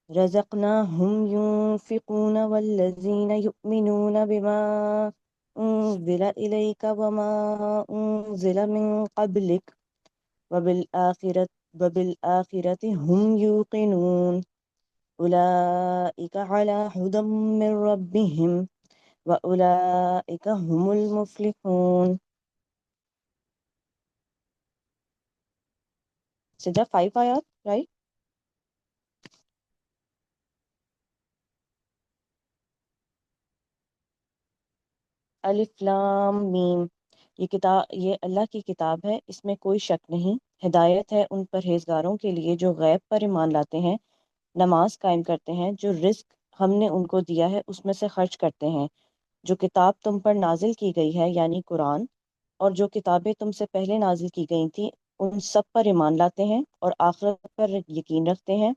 رزقناهم ينفقون والذين يؤمنون بما أنزل إليك وما أنزل من قبلك وبالآخرة هم يوقنون أولئك على هدى من ربهم وأولئك هم المفلحون. So there are 5 ayat, right? الف لام میم. یہ اللہ کی کتاب ہے، اس میں کوئی شک نہیں، ہدایت ہے ان پرہیزگاروں کے لیے جو غیب پر ایمان لاتے ہیں، نماز قائم کرتے ہیں، جو رزق ہم نے ان کو دیا ہے اس میں سے خرچ کرتے ہیں، جو کتاب تم پر نازل کی گئی ہے یعنی قرآن، اور جو کتابیں تم سے پہلے نازل کی گئی تھیں ان سب پر ایمان لاتے ہیں اور آخرت پر یقین رکھتے ہیں،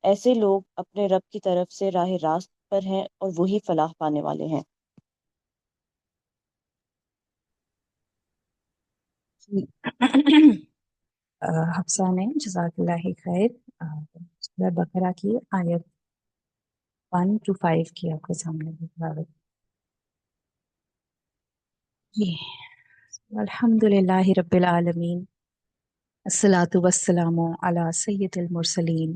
ایسے لوگ اپنے رب کی طرف سے راہ راست پر ہیں اور وہی فلاح پانے والے ہیں۔ حفصہ نے جزاک اللہ خیر سورہ بقرہ کی آیت 1 to 5 کی آپ کے سامنے تلاوت جی۔ الحمد للہ رب العالمین، الصلاۃ والسلام علی سید المرسلین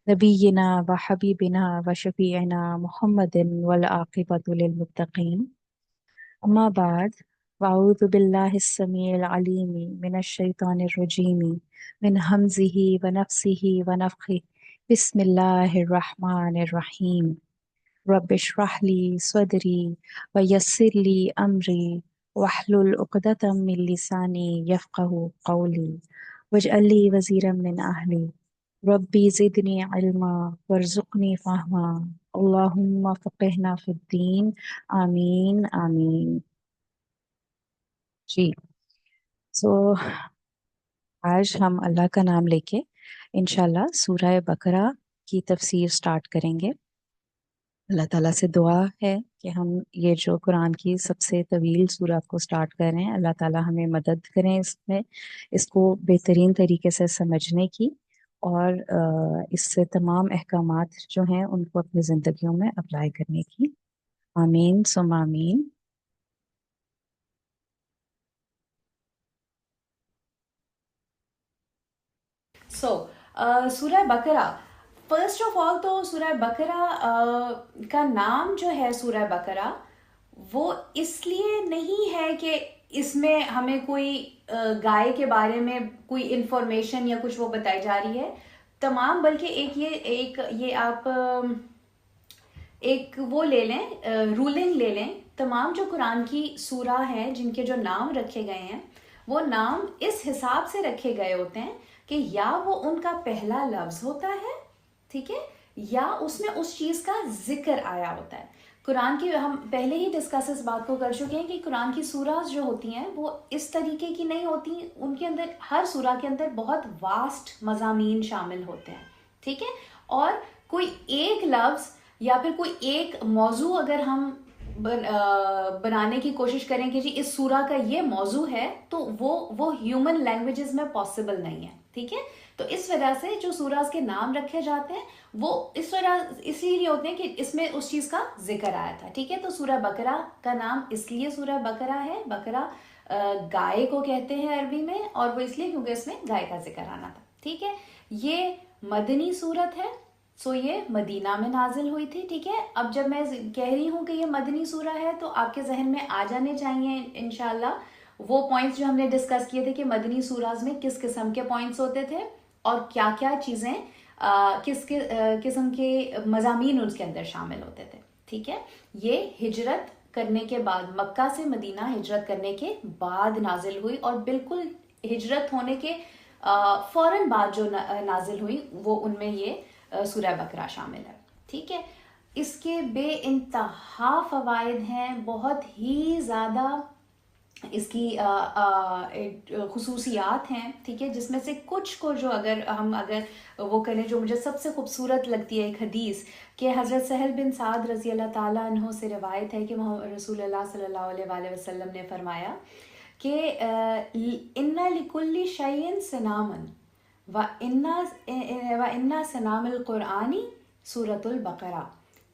نبینا و حبیبنا و شفیعنا محمد والعاقبۃ للمتقین، اما بعد، واعوذ باللہ السمیع العلیم من الشیطان الرجیم من حمزہ ونفسہ ونفخہ، بسم اللہ الرحمن الرحیم، رب اشرح لی صدری ویسر لی امری واحلل عقدۃ من لسانی یفقہوا قولی واجعل لی وزیرا من اہلی ربی زدنی علما وارزقنی فہما اللہم فقہنا فی الدین، آمین آمین۔ جی، آج ہم اللہ کا نام لے کے انشاءاللہ سورہ بقرہ کی تفسیر سٹارٹ کریں گے۔ اللہ تعالیٰ سے دعا ہے کہ ہم یہ جو قرآن کی سب سے طویل سورت کو سٹارٹ کر رہے ہیں، اللہ تعالیٰ ہمیں مدد کریں اس میں، اس کو بہترین طریقے سے سمجھنے کی اور اس سے تمام احکامات جو ہیں ان کو اپنی زندگیوں میں اپلائی کرنے کی، آمین ثم آمین۔ سورہ بقرہ، فرسٹ آف آل تو سورہ بقرہ کا نام جو ہے سورہ بقرہ وہ اس لیے نہیں ہے کہ اس میں ہمیں کوئی گائے کے بارے میں کوئی انفارمیشن یا کچھ وہ بتائی جا رہی ہے تمام، بلکہ یہ آپ ایک وہ لے لیں، رولنگ لے لیں، تمام جو قرآن کی سورہ ہیں جن کے جو نام رکھے گئے ہیں وہ نام اس حساب سے رکھے گئے ہوتے ہیں کہ یا وہ ان کا پہلا لفظ ہوتا ہے، ٹھیک ہے، یا اس میں اس چیز کا ذکر آیا ہوتا ہے۔ قرآن کی ہم پہلے ہی ڈسکس اس بات کو کر چکے ہیں کہ قرآن کی سورہز جو ہوتی ہیں وہ اس طریقے کی نہیں ہوتی، ان کے اندر ہر سورہ کے اندر بہت واسٹ مضامین شامل ہوتے ہیں، ٹھیک ہے، اور کوئی ایک لفظ یا پھر کوئی ایک موضوع اگر ہم بنانے کی کوشش کریں کہ جی اس سورہ کا یہ موضوع ہے تو وہ ہیومن لینگویجز میں پاسبل نہیں ہے، ٹھیک ہے۔ تو اس وجہ سے جو سورہز کے نام رکھے جاتے ہیں وہ اس لیے ہوتے ہیں کہ اس میں اس چیز کا ذکر آیا تھا، ٹھیک ہے۔ تو سورہ بقرہ کا نام اس لیے سورہ بقرہ ہے، بقرہ گائے کو کہتے ہیں عربی میں، اور وہ اس لیے کیونکہ اس میں گائے کا ذکر آنا تھا، ٹھیک ہے۔ یہ مدنی سورت ہے، یہ مدینہ میں نازل ہوئی تھی، ٹھیک ہے۔ اب جب میں کہہ رہی ہوں کہ یہ مدنی سورہ ہے تو آپ کے ذہن میں آ جانے چاہیے انشاءاللہ وہ پوائنٹس جو ہم نے ڈسکس کیے تھے کہ مدنی سوراز میں کس قسم کے پوائنٹس ہوتے تھے اور کیا کیا چیزیں کس قسم کے مضامین اس کے اندر شامل ہوتے تھے، ٹھیک ہے۔ یہ ہجرت کرنے کے بعد، مکہ سے مدینہ ہجرت کرنے کے بعد نازل ہوئی، اور بالکل ہجرت ہونے کے فوراً بعد جو نازل ہوئی وہ ان میں یہ سورہ بقرہ شامل ہے، ٹھیک ہے۔ اس کے بے انتہا فوائد ہیں، بہت ہی زیادہ اس کی خصوصیات ہیں، ٹھیک ہے، جس میں سے کچھ کو جو اگر وہ کریں، جو مجھے سب سے خوبصورت لگتی ہے ایک حدیث کہ حضرت سہل بن سعد رضی اللہ تعالیٰ عنہ سے روایت ہے کہ رسول اللہ صلی اللہ علیہ وآلہ وسلم نے فرمایا کہ اِنَّ لِكُلِّ شَيْءٍ سِنَامًا، وَإِنَّا سَنَامِ الْقُرْآنِ سورۃ البقرہ،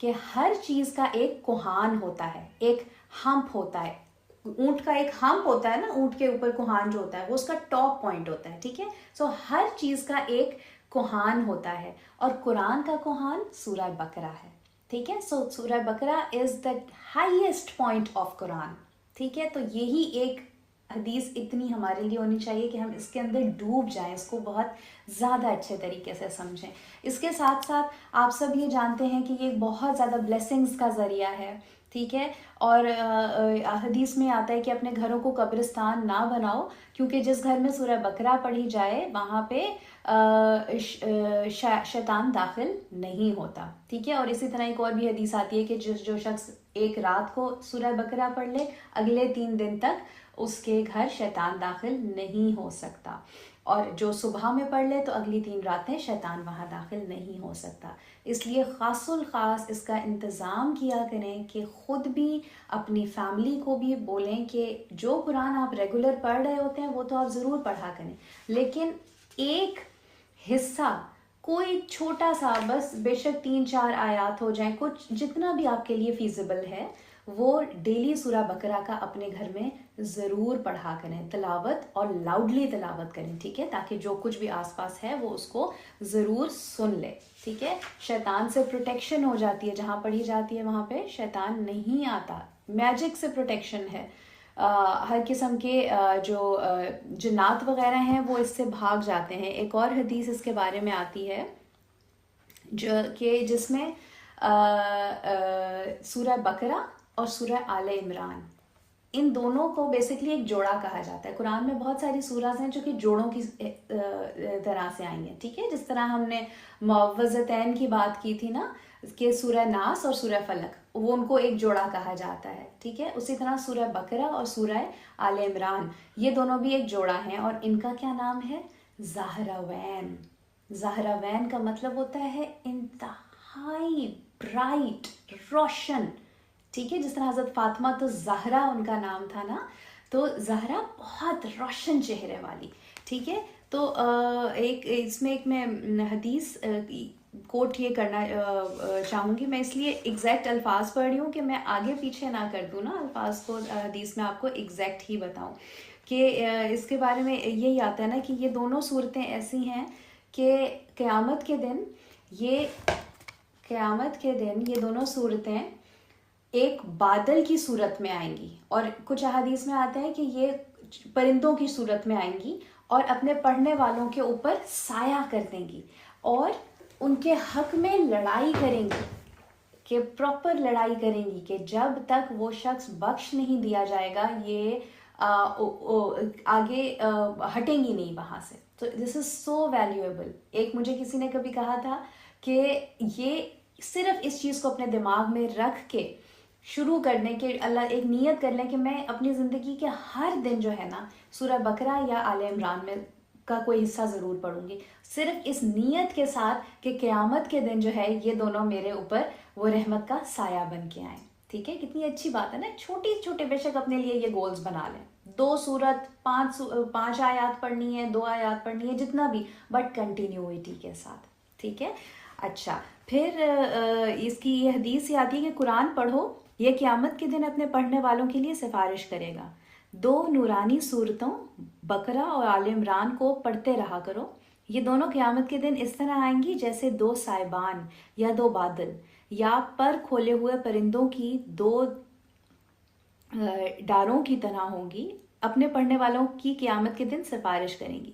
کہ ہر چیز کا ایک کوہان ہوتا ہے، ایک ہمپ ہوتا ہے. اونٹ کا ایک ہمپ ہوتا ہے نا، اونٹ کے اوپر کوہان جو ہوتا ہے وہ اس کا ٹاپ پوائنٹ ہوتا ہے. ٹھیک ہے، سو ہر چیز کا ایک کوہان ہوتا ہے، اور قرآن کا کوہان سورہ بقرہ ہے. ٹھیک ہے، سو سورہ بقرہ از دا ہائیسٹ پوائنٹ آف قرآن. ٹھیک ہے، تو یہی ایک حدیث اتنی ہمارے لیے ہونی چاہیے کہ ہم اس کے اندر ڈوب جائیں، اس کو بہت زیادہ اچھے طریقے سے سمجھیں. اس کے ساتھ ساتھ آپ سب یہ جانتے ہیں کہ یہ بہت زیادہ بلیسنگز کا ذریعہ ہے. ٹھیک ہے، اور حدیث میں آتا ہے کہ اپنے گھروں کو قبرستان نہ بناؤ، کیونکہ جس گھر میں سورہ بقرہ پڑھی جائے وہاں پہ شیطان داخل نہیں ہوتا. ٹھیک ہے، اور اسی طرح ایک اور بھی حدیث آتی ہے کہ جو شخص ایک رات کو سورہ بقرہ پڑھ لے، اگلے 3 دن تک اس کے گھر شیطان داخل نہیں ہو سکتا، اور جو صبح میں پڑھ لے تو اگلی 3 راتیں شیطان وہاں داخل نہیں ہو سکتا. اس لیے خاص الخاص اس کا انتظام کیا کریں کہ خود بھی اپنی فیملی کو بھی بولیں کہ جو قرآن آپ ریگولر پڑھ رہے ہوتے ہیں وہ تو آپ ضرور پڑھا کریں، لیکن ایک حصہ کوئی چھوٹا سا، بس بے شک 3-4 آیات ہو جائیں، کچھ جتنا بھی آپ کے لیے فیزیبل ہے، وہ ڈیلی سورہ بقرہ کا اپنے گھر میں ضرور پڑھا کریں، تلاوت، اور لاؤڈلی تلاوت کریں. ٹھیک ہے، تاکہ جو کچھ بھی آس پاس ہے وہ اس کو ضرور سن لے. ٹھیک ہے، شیطان سے پروٹیکشن ہو جاتی ہے، جہاں پڑھی جاتی ہے وہاں پہ شیطان نہیں آتا. میجک سے پروٹیکشن ہے، ہر قسم کے جو جنات وغیرہ ہیں وہ اس سے بھاگ جاتے ہیں. ایک اور حدیث اس کے بارے میں آتی ہے جس میں سورہ بقرہ اور سورہ آل عمران، ان دونوں کو بیسکلی ایک جوڑا کہا جاتا ہے. قرآن میں بہت ساری سورات ہیں جو کہ جوڑوں کی طرح سے آئی ہیں. ٹھیک ہے، جس طرح ہم نے معوذتین کی بات کی تھی نا، کہ سورہ ناس اور سورہ فلق، وہ ان کو ایک جوڑا کہا جاتا ہے. ٹھیک ہے، اسی طرح سورہ بقرہ اور سورہ آل عمران، یہ دونوں بھی ایک جوڑا ہیں، اور ان کا کیا نام ہے؟ زہراوین. زہراوین کا مطلب ہوتا ہے انتہائی برائٹ، روشن. ٹھیک ہے، جس طرح حضرت فاطمہ تو زہرا ان کا نام تھا نا، تو زہرا بہت روشن چہرے والی. ٹھیک ہے، تو ایک اس میں ایک میں حدیث کوٹ یہ کرنا چاہوں گی، میں اس لیے ایگزیکٹ الفاظ پڑھ رہی ہوں کہ میں آگے پیچھے نہ کر دوں نا الفاظ کو، حدیث میں آپ کو ایگزیکٹ ہی بتاؤں. کہ اس کے بارے میں یہی آتا ہے نا کہ یہ دونوں صورتیں ایسی ہیں کہ قیامت کے دن یہ دونوں صورتیں ایک بادل کی صورت میں آئیں گی، اور کچھ احادیث میں آتا ہے کہ یہ پرندوں کی صورت میں آئیں گی، اور اپنے پڑھنے والوں کے اوپر سایہ کر دیں گی، اور ان کے حق میں لڑائی کریں گی، کہ پراپر لڑائی کریں گی، کہ جب تک وہ شخص بخش نہیں دیا جائے گا یہ آگے ہٹیں گی نہیں وہاں سے. تو دس از سو ویلیویبل. ایک مجھے کسی نے کبھی کہا تھا کہ یہ صرف اس چیز کو اپنے دماغ میں رکھ کے شروع کر دیں کہ اللہ ایک نیت کر لیں کہ میں اپنی زندگی کے ہر دن جو ہے نا سورہ بقرہ یا آل عمران میں کا کوئی حصہ ضرور پڑھوں گی، صرف اس نیت کے ساتھ کہ قیامت کے دن جو ہے یہ دونوں میرے اوپر وہ رحمت کا سایہ بن کے آئیں. ٹھیک ہے، کتنی اچھی بات ہے نا. چھوٹے بے شک اپنے لیے یہ گولز بنا لیں، 2 سورت 5 آیات پڑھنی ہے، 2 آیات پڑھنی ہے، جتنا بھی، بٹ کنٹینیوٹی کے ساتھ. ٹھیک ہے، اچھا پھر اس کی یہ حدیث یہ آتی ہے کہ قرآن پڑھو، یہ قیامت کے دن اپنے پڑھنے والوں کے لیے سفارش کرے گا. 2 نورانی صورتوں بقرہ اور آل عمران کو پڑھتے رہا کرو، یہ دونوں قیامت کے دن اس طرح آئیں گی جیسے 2 سائبان یا 2 بادل، یا پر کھولے ہوئے پرندوں کی 2 ڈاروں کی طرح ہوں گی، اپنے پڑھنے والوں کی قیامت کے دن سفارش کریں گی.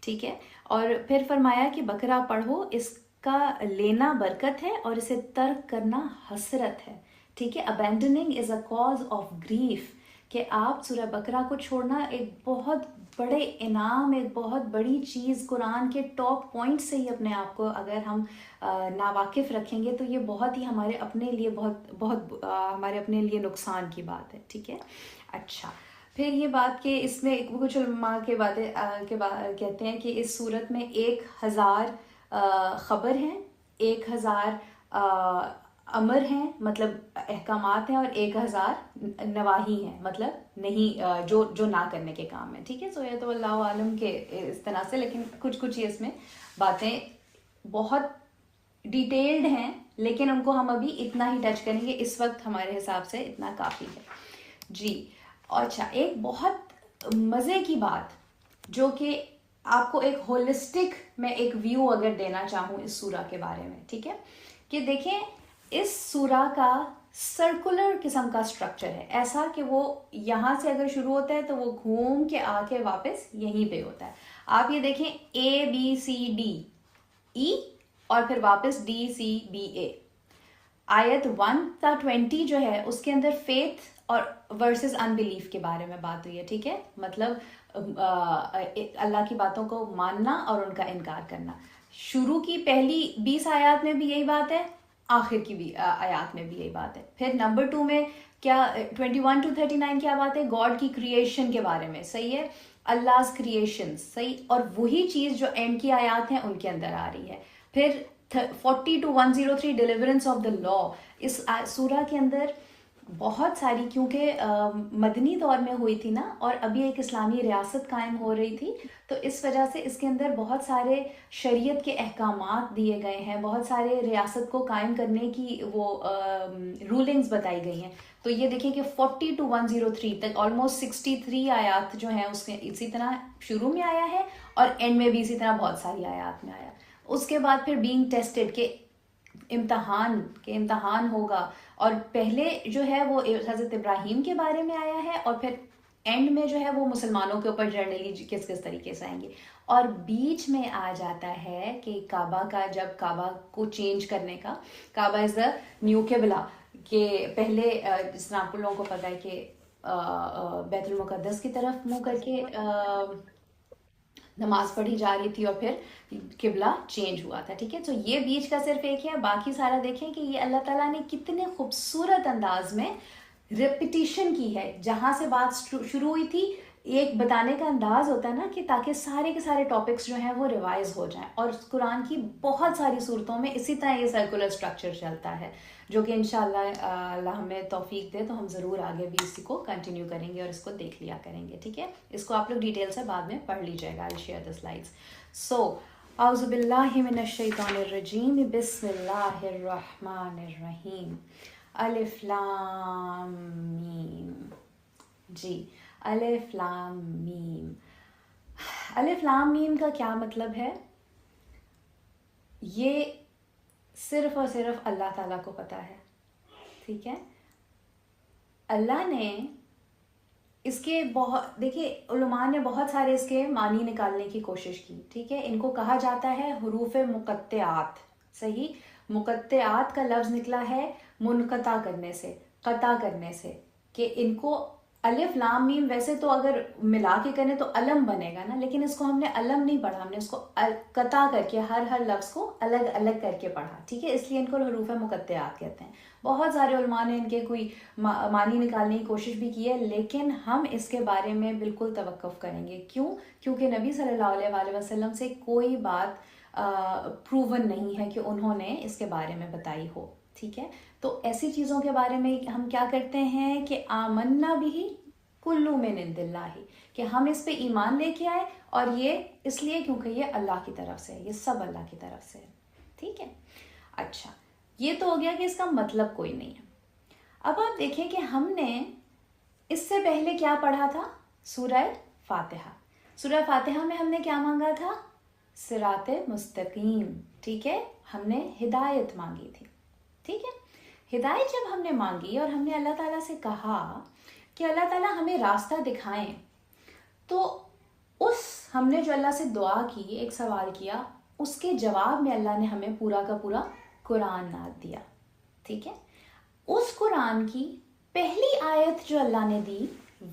ٹھیک ہے، اور پھر فرمایا کہ بقرہ پڑھو، اس کا لینا برکت ہے اور اسے ترک کرنا حسرت ہے. ٹھیک ہے، ابینڈننگ از اے کاز آف گریف، کہ آپ سورہ بقرہ کو چھوڑنا ایک بہت بڑے انعام، ایک بہت بڑی چیز، قرآن کے ٹاپ پوائنٹ سے ہی اپنے آپ کو اگر ہم ناواقف رکھیں گے تو یہ بہت ہی ہمارے اپنے لیے بہت ہمارے اپنے لیے نقصان کی بات ہے. ٹھیک ہے، اچھا پھر یہ بات کہ اس میں کچھ علماء کے باتیں کہتے ہیں کہ اس صورت میں 1000 خبر ہیں، 1000 امر ہیں مطلب احکامات ہیں، اور 1000 نواہی ہیں مطلب نہیں جو نہ کرنے کے کام ہیں. ٹھیک ہے، سو یہ تو اللہ عالم کے اس طرح سے، لیکن کچھ ہی اس میں باتیں بہت ڈیٹیلڈ ہیں، لیکن ان کو ہم ابھی اتنا ہی ٹچ کریں گے اس وقت، ہمارے حساب سے اتنا کافی ہے. جی اچھا، ایک بہت مزے کی بات جو کہ آپ کو ایک ہولسٹک میں ایک ویو اگر دینا چاہوں اس سورہ کے بارے میں، ٹھیک ہے، کہ دیکھیں اس سورہ کا سرکولر قسم کا سٹرکچر ہے، ایسا کہ وہ یہاں سے اگر شروع ہوتا ہے تو وہ گھوم کے آ کے واپس یہیں پہ ہوتا ہے. آپ یہ دیکھیں ABCDE اور پھر واپس DCBA. آیت 1-20 جو ہے اس کے اندر فیتھ اور ورسز انبلیف کے بارے میں بات ہوئی ہے. ٹھیک ہے، مطلب اللہ کی باتوں کو ماننا اور ان کا انکار کرنا. شروع کی پہلی 20 آیات میں بھی یہی بات ہے، آخر کی بھی آیات میں بھی یہی بات ہے. پھر نمبر 2 میں کیا 21-39 کیا بات ہے؟ گاڈ کی کریشن کے بارے میں، صحیح ہے، Allah's creations، صحیح، اور وہی چیز جو اینڈ کی آیات ہیں ان کے اندر آ رہی ہے. پھر 40-103 ڈیلیورنس آف دا لا. اس سورہ کے اندر بہت ساری، کیونکہ مدنی دور میں ہوئی تھی نا، اور ابھی ایک اسلامی ریاست قائم ہو رہی تھی، تو اس وجہ سے اس کے اندر بہت سارے شریعت کے احکامات دیے گئے ہیں، بہت سارے ریاست کو قائم کرنے کی وہ رولنگز بتائی گئی ہیں. تو یہ دیکھیں کہ 40-103 تک آلموسٹ 63 آیات جو ہیں اس کے اسی طرح شروع میں آیا ہے، اور اینڈ میں بھی اسی طرح بہت ساری آیات میں آیا. اس کے بعد پھر بینگ ٹیسٹڈ کے امتحان ہوگا، اور پہلے جو ہے وہ حضرت ابراہیم کے بارے میں آیا ہے، اور پھر اینڈ میں جو ہے وہ مسلمانوں کے اوپر جنرلی کس طریقے سے آئیں گے. اور بیچ میں آ جاتا ہے کہ کعبہ کا، جب کعبہ کو چینج کرنے کا، کعبہ از دا نیو قبلہ، کہ پہلے جس طرح آپ لوگوں کو پتہ ہے کہ بیت المقدس کی طرف منہ کر کے نماز پڑھی جا رہی تھی، اور پھر قبلہ چینج ہوا تھا. ٹھیک ہے، تو یہ بیچ کا صرف ایک ہے، باقی سارا دیکھیں کہ یہ اللہ تعالیٰ نے کتنے خوبصورت انداز میں ریپیٹیشن کی ہے. جہاں سے بات شروع ہوئی تھی، ایک بتانے کا انداز ہوتا ہے نا، کہ تاکہ سارے کے سارے ٹاپکس جو ہیں وہ ریوائز ہو جائیں. اور قرآن کی بہت ساری صورتوں میں اسی طرح یہ سرکولر سٹرکچر چلتا ہے، جو کہ انشاءاللہ اللہ ہمیں توفیق دے تو ہم ضرور آگے بھی اسی کو کنٹینیو کریں گے اور اس کو دیکھ لیا کریں گے. ٹھیک ہے، اس کو آپ لوگ ڈیٹیل سے بعد میں پڑھ لیجیے گا. I'll share the slides. So اعوذ باللہ من الشیطان الرجیم، بسم اللہ الرحمن الرحیم. الف لام میم. جی الف لام میم. الف لام میم کا کیا مطلب ہے؟ یہ صرف اور صرف اللہ تعالیٰ کو پتہ ہے. ٹھیک ہے، اللہ نے اس کے بہت، دیکھیے علماء نے بہت سارے اس کے معنی نکالنے کی کوشش کی. ٹھیک ہے، ان کو کہا جاتا ہے حروف مقطعات. صحیح، مقطعات کا لفظ نکلا ہے منقطع کرنے سے، قطع کرنے سے، کہ ان کو الف لام میم ویسے تو اگر ملا کے کریں تو علم بنے گا نا، لیکن اس کو ہم نے علم نہیں پڑھا، ہم نے اس کو قطع کر کے ہر لفظ کو الگ الگ کر کے پڑھا. ٹھیک ہے، اس لیے ان کو حروف مقطعات کہتے ہیں. بہت سارے علماء نے ان کے کوئی معنی نکالنے کی کوشش بھی کی ہے، لیکن ہم اس کے بارے میں بالکل توقف کریں گے. کیوں؟ کیونکہ نبی صلی اللہ علیہ وسلم سے کوئی بات پروون نہیں ہے کہ انہوں نے اس کے بارے میں بتائی ہو. ٹھیک ہے، تو ایسی چیزوں کے بارے میں ہم کیا کرتے ہیں کہ آمنا بھی کلو من عند اللہ، کہ ہم اس پہ ایمان لے کے آئے، اور یہ اس لیے کیونکہ یہ اللہ کی طرف سے ہے، یہ سب اللہ کی طرف سے ہے. ٹھیک ہے، اچھا یہ تو ہو گیا کہ اس کا مطلب کوئی نہیں ہے. اب آپ دیکھیں کہ ہم نے اس سے پہلے کیا پڑھا تھا؟ سورہ فاتحہ. سورہ فاتحہ میں ہم نے کیا مانگا تھا؟ صراط مستقیم. ٹھیک ہے، ہم نے ہدایت مانگی تھی. ٹھیک ہے، ہدایت جب ہم نے مانگی اور ہم نے اللہ تعالیٰ سے کہا کہ اللہ تعالیٰ ہمیں راستہ دکھائیں، تو ہم نے جو اللہ سے دعا کی، ایک سوال کیا، اس کے جواب میں اللہ نے ہمیں پورا کا پورا قرآن نازل دیا. ٹھیک ہے، اس قرآن کی پہلی آیت جو اللہ نے دی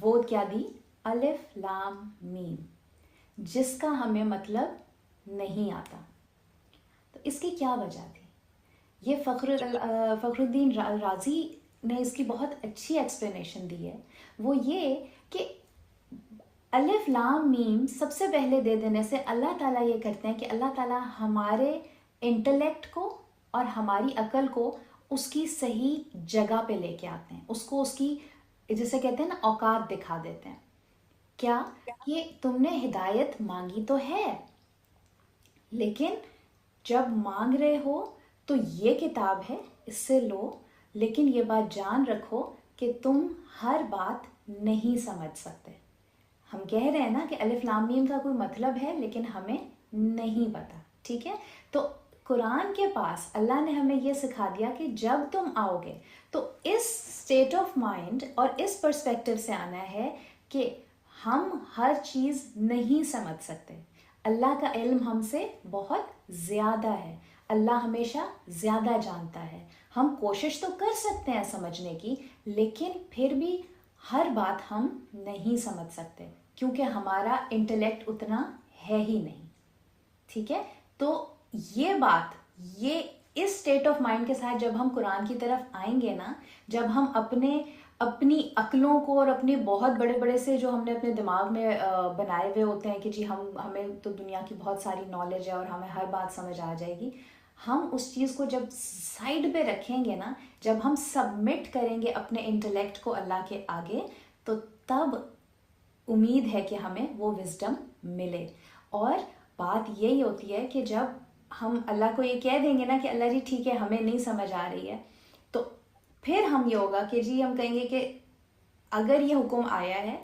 وہ کیا دی؟ الف لام میم، جس کا ہمیں مطلب نہیں آتا. تو اس کی کیا وجہ تھی؟ یہ فخر الدین رازی نے اس کی بہت اچھی ایکسپلینیشن دی ہے. وہ یہ کہ الف لام میم سب سے پہلے دے دینے سے اللہ تعالیٰ یہ کرتے ہیں کہ اللہ تعالیٰ ہمارے انٹلیکٹ کو اور ہماری عقل کو اس کی صحیح جگہ پہ لے کے آتے ہیں، اس کو اس کی جسے کہتے ہیں نا اوقات دکھا دیتے ہیں. کیا کہ تم نے ہدایت مانگی تو ہے، لیکن جب مانگ رہے ہو تو یہ کتاب ہے، اس سے لو، لیکن یہ بات جان رکھو کہ تم ہر بات نہیں سمجھ سکتے. ہم کہہ رہے ہیں نا کہ الف لام میم کا کوئی مطلب ہے لیکن ہمیں نہیں پتا. ٹھیک ہے، تو قرآن کے پاس اللہ نے ہمیں یہ سکھا دیا کہ جب تم آؤ گے تو اس اسٹیٹ آف مائنڈ اور اس پرسپیکٹو سے آنا ہے کہ ہم ہر چیز نہیں سمجھ سکتے. اللہ کا علم ہم سے بہت زیادہ ہے، اللہ ہمیشہ زیادہ جانتا ہے. ہم کوشش تو کر سکتے ہیں سمجھنے کی، لیکن پھر بھی ہر بات ہم نہیں سمجھ سکتے کیونکہ ہمارا انٹلیکٹ اتنا ہے ہی نہیں. ٹھیک ہے، تو یہ بات، یہ اس اسٹیٹ آف مائنڈ کے ساتھ جب ہم قرآن کی طرف آئیں گے نا، جب ہم اپنی عقلوں کو اور اپنے بہت بڑے بڑے سے جو ہم نے اپنے دماغ میں بنائے ہوئے ہوتے ہیں کہ جی ہمیں تو دنیا کی بہت ساری نالج ہے اور ہمیں ہر بات سمجھ آ جائے گی، ہم اس چیز کو جب سائڈ پہ رکھیں گے نا، جب ہم سبمٹ کریں گے اپنے انٹلیکٹ کو اللہ کے آگے، تو تب امید ہے کہ ہمیں وہ وزڈم ملے. اور بات یہی ہوتی ہے کہ جب ہم اللہ کو یہ کہہ دیں گے نا کہ اللہ جی ٹھیک ہے ہمیں نہیں سمجھ آ رہی ہے، تو پھر ہم یہ ہوگا کہ جی ہم کہیں گے کہ اگر یہ حکم آیا ہے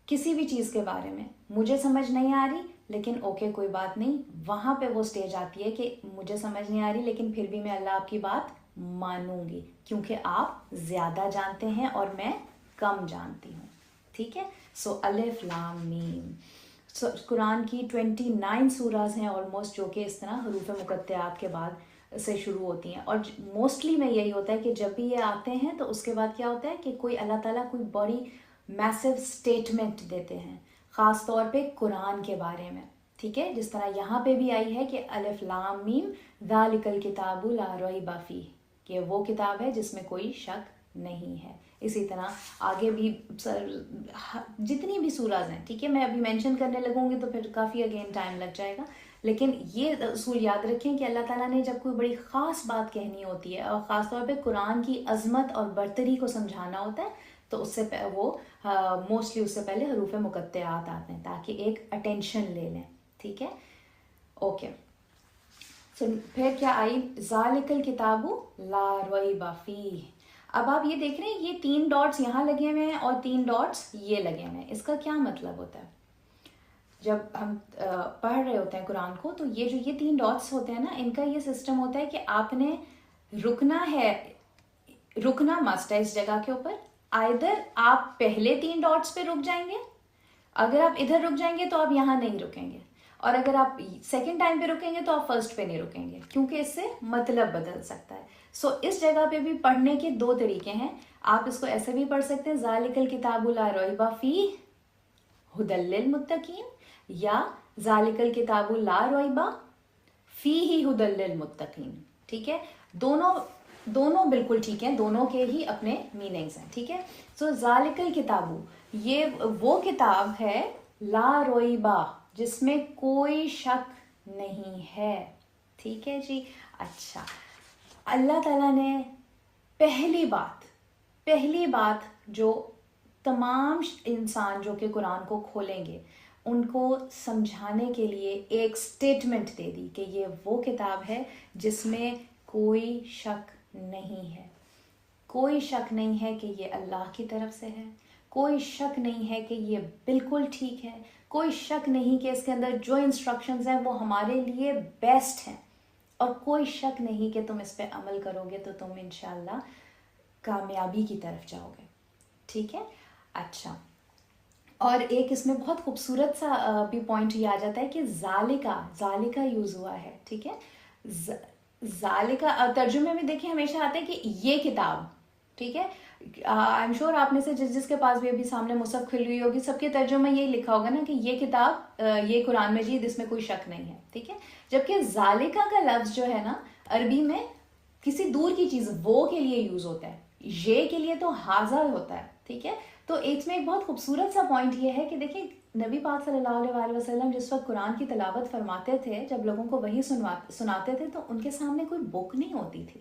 کسی بھی چیز کے بارے میں، مجھے سمجھ نہیں آ رہی لیکن اوکے کوئی بات نہیں. وہاں پہ وہ سٹیج آتی ہے کہ مجھے سمجھ نہیں آ رہی لیکن پھر بھی میں اللہ آپ کی بات مانوں گی کیونکہ آپ زیادہ جانتے ہیں اور میں کم جانتی ہوں. ٹھیک ہے، سو الف لام میم. قرآن کی 29 سوراز ہیں آلموسٹ، جو کہ اس طرح حروف مقطعات کے بعد سے شروع ہوتی ہیں. اور موسٹلی میں یہی ہوتا ہے کہ جب بھی یہ آتے ہیں تو اس کے بعد کیا ہوتا ہے کہ کوئی اللہ تعالیٰ کوئی بڑی میسو اسٹیٹمنٹ دیتے ہیں، خاص طور پہ قرآن کے بارے میں. ٹھیک ہے، جس طرح یہاں پہ بھی آئی ہے کہ الف لام میم ذالک الکتاب لا ریب فیہ، کہ وہ کتاب ہے جس میں کوئی شک نہیں ہے. اسی طرح آگے بھی جتنی بھی سوراز ہیں، ٹھیک ہے، میں ابھی مینشن کرنے لگوں گی تو پھر کافی اگین ٹائم لگ جائے گا، لیکن یہ اصول یاد رکھیں کہ اللہ تعالیٰ نے جب کوئی بڑی خاص بات کہنی ہوتی ہے اور خاص طور پہ قرآن کی عظمت اور برتری کو سمجھانا ہوتا ہے تو اس سے وہ موسٹلی اس سے پہلے حروف مقطعات آتے ہیں تاکہ ایک اٹینشن لے لیں. ٹھیک ہے، اوکے. پھر کیا آئی؟ ذالک الکتاب لا ریب فیہ. اب آپ یہ دیکھ رہے ہیں یہ 3 ڈاٹس یہاں لگے ہوئے ہیں اور 3 ڈاٹس یہ لگے ہوئے ہیں. اس کا کیا مطلب ہوتا ہے؟ جب ہم پڑھ رہے ہوتے ہیں قرآن کو تو یہ جو یہ 3 ڈاٹس ہوتے ہیں نا، ان کا یہ سسٹم ہوتا ہے کہ آپ نے رکنا مسٹ ہے اس جگہ کے اوپر. آئدر آپ پہلے 3 ڈاٹس پہ رک جائیں گے، اگر آپ ادھر رک جائیں گے تو آپ یہاں نہیں رکیں گے، اور اگر آپ سیکنڈ ٹائم پہ رکیں گے تو آپ فرسٹ پہ نہیں رکیں گے کیونکہ اس سے مطلب بدل سکتا ہے. سو اس جگہ پہ بھی پڑھنے کے 2 طریقے ہیں. آپ اس کو ایسے بھی پڑھ سکتے ہیں ذالک الکتاب لا ریب فیہ ھدی للمتقین، یا ذالک الکتاب لا ریب فیہ ھدی للمتقین. ٹھیک ہے، دونوں بالکل ٹھیک ہیں، دونوں کے ہی اپنے میننگز ہیں. ٹھیک ہے، سو ذالک الکتاب یہ وہ کتاب ہے لا ریب جس میں کوئی شک نہیں ہے. ٹھیک ہے جی. اچھا، اللہ تعالیٰ نے پہلی بات جو تمام انسان جو کہ قرآن کو کھولیں گے ان کو سمجھانے کے لیے ایک سٹیٹمنٹ دے دی کہ یہ وہ کتاب ہے جس میں کوئی شک نہیں ہے. کوئی شک نہیں ہے کہ یہ اللہ کی طرف سے ہے، کوئی شک نہیں ہے کہ یہ بالکل ٹھیک ہے، کوئی شک نہیں کہ اس کے اندر جو انسٹرکشنز ہیں وہ ہمارے لیے بیسٹ ہیں، اور کوئی شک نہیں کہ تم اس پہ عمل کرو گے تو تم انشاءاللہ کامیابی کی طرف جاؤ گے. ٹھیک ہے. اچھا، اور ایک اس میں بہت خوبصورت سا بھی پوائنٹ یہ آ جاتا ہے کہ ذالکا یوز ہوا ہے. ٹھیک ہے، ذالکا ترجمے میں دیکھیں ہمیشہ آتا ہے کہ یہ کتاب. ٹھیک ہے، آئی ایم شیور آپ میں سے جس کے پاس بھی ابھی سامنے مصحف کھلی ہوئی ہوگی سب کے ترجمے میں یہی لکھا ہوگا نا کہ یہ کتاب یہ قرآن مجید اس میں کوئی شک نہیں ہے. ٹھیک ہے، جبکہ ذالکا کا لفظ جو ہے نا عربی میں کسی دور کی چیز وہ کے لیے یوز ہوتا ہے، یہ کے لیے تو حاضر ہوتا ہے. ٹھیک ہے، تو اس میں ایک بہت خوبصورت سا پوائنٹ یہ ہے کہ دیکھیں نبی پاک صلی اللہ علیہ وآلہ وسلم جس وقت قرآن کی تلاوت فرماتے تھے، جب لوگوں کو وحی سناتے تھے تو ان کے سامنے کوئی بک نہیں ہوتی تھی.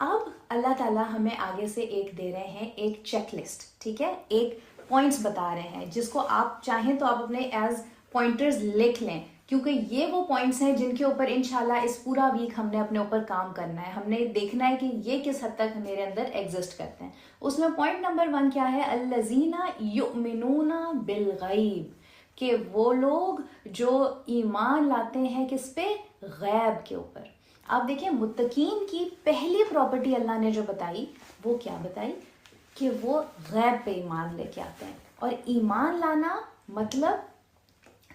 اب اللہ تعالیٰ ہمیں آگے سے ایک دے رہے ہیں، ایک چیک لسٹ، ٹھیک ہے، ایک پوائنٹس بتا رہے ہیں جس کو آپ چاہیں تو آپ اپنے ایز پوائنٹرز لکھ لیں، کیونکہ یہ وہ پوائنٹس ہیں جن کے اوپر انشاءاللہ اس پورا ویک ہم نے اپنے اوپر کام کرنا ہے. ہم نے دیکھنا ہے کہ یہ کس حد تک میرے اندر ایگزسٹ کرتے ہیں. اس میں پوائنٹ نمبر 1 کیا ہے؟ الذین یؤمنون بالغیب، کہ وہ لوگ جو ایمان لاتے ہیں کس پہ؟ غیب کے اوپر. آپ دیکھیں متقین کی پہلی پراپرٹی اللہ نے جو بتائی وہ کیا بتائی؟ کہ وہ غیب پہ ایمان لے کے آتے ہیں. اور ایمان لانا مطلب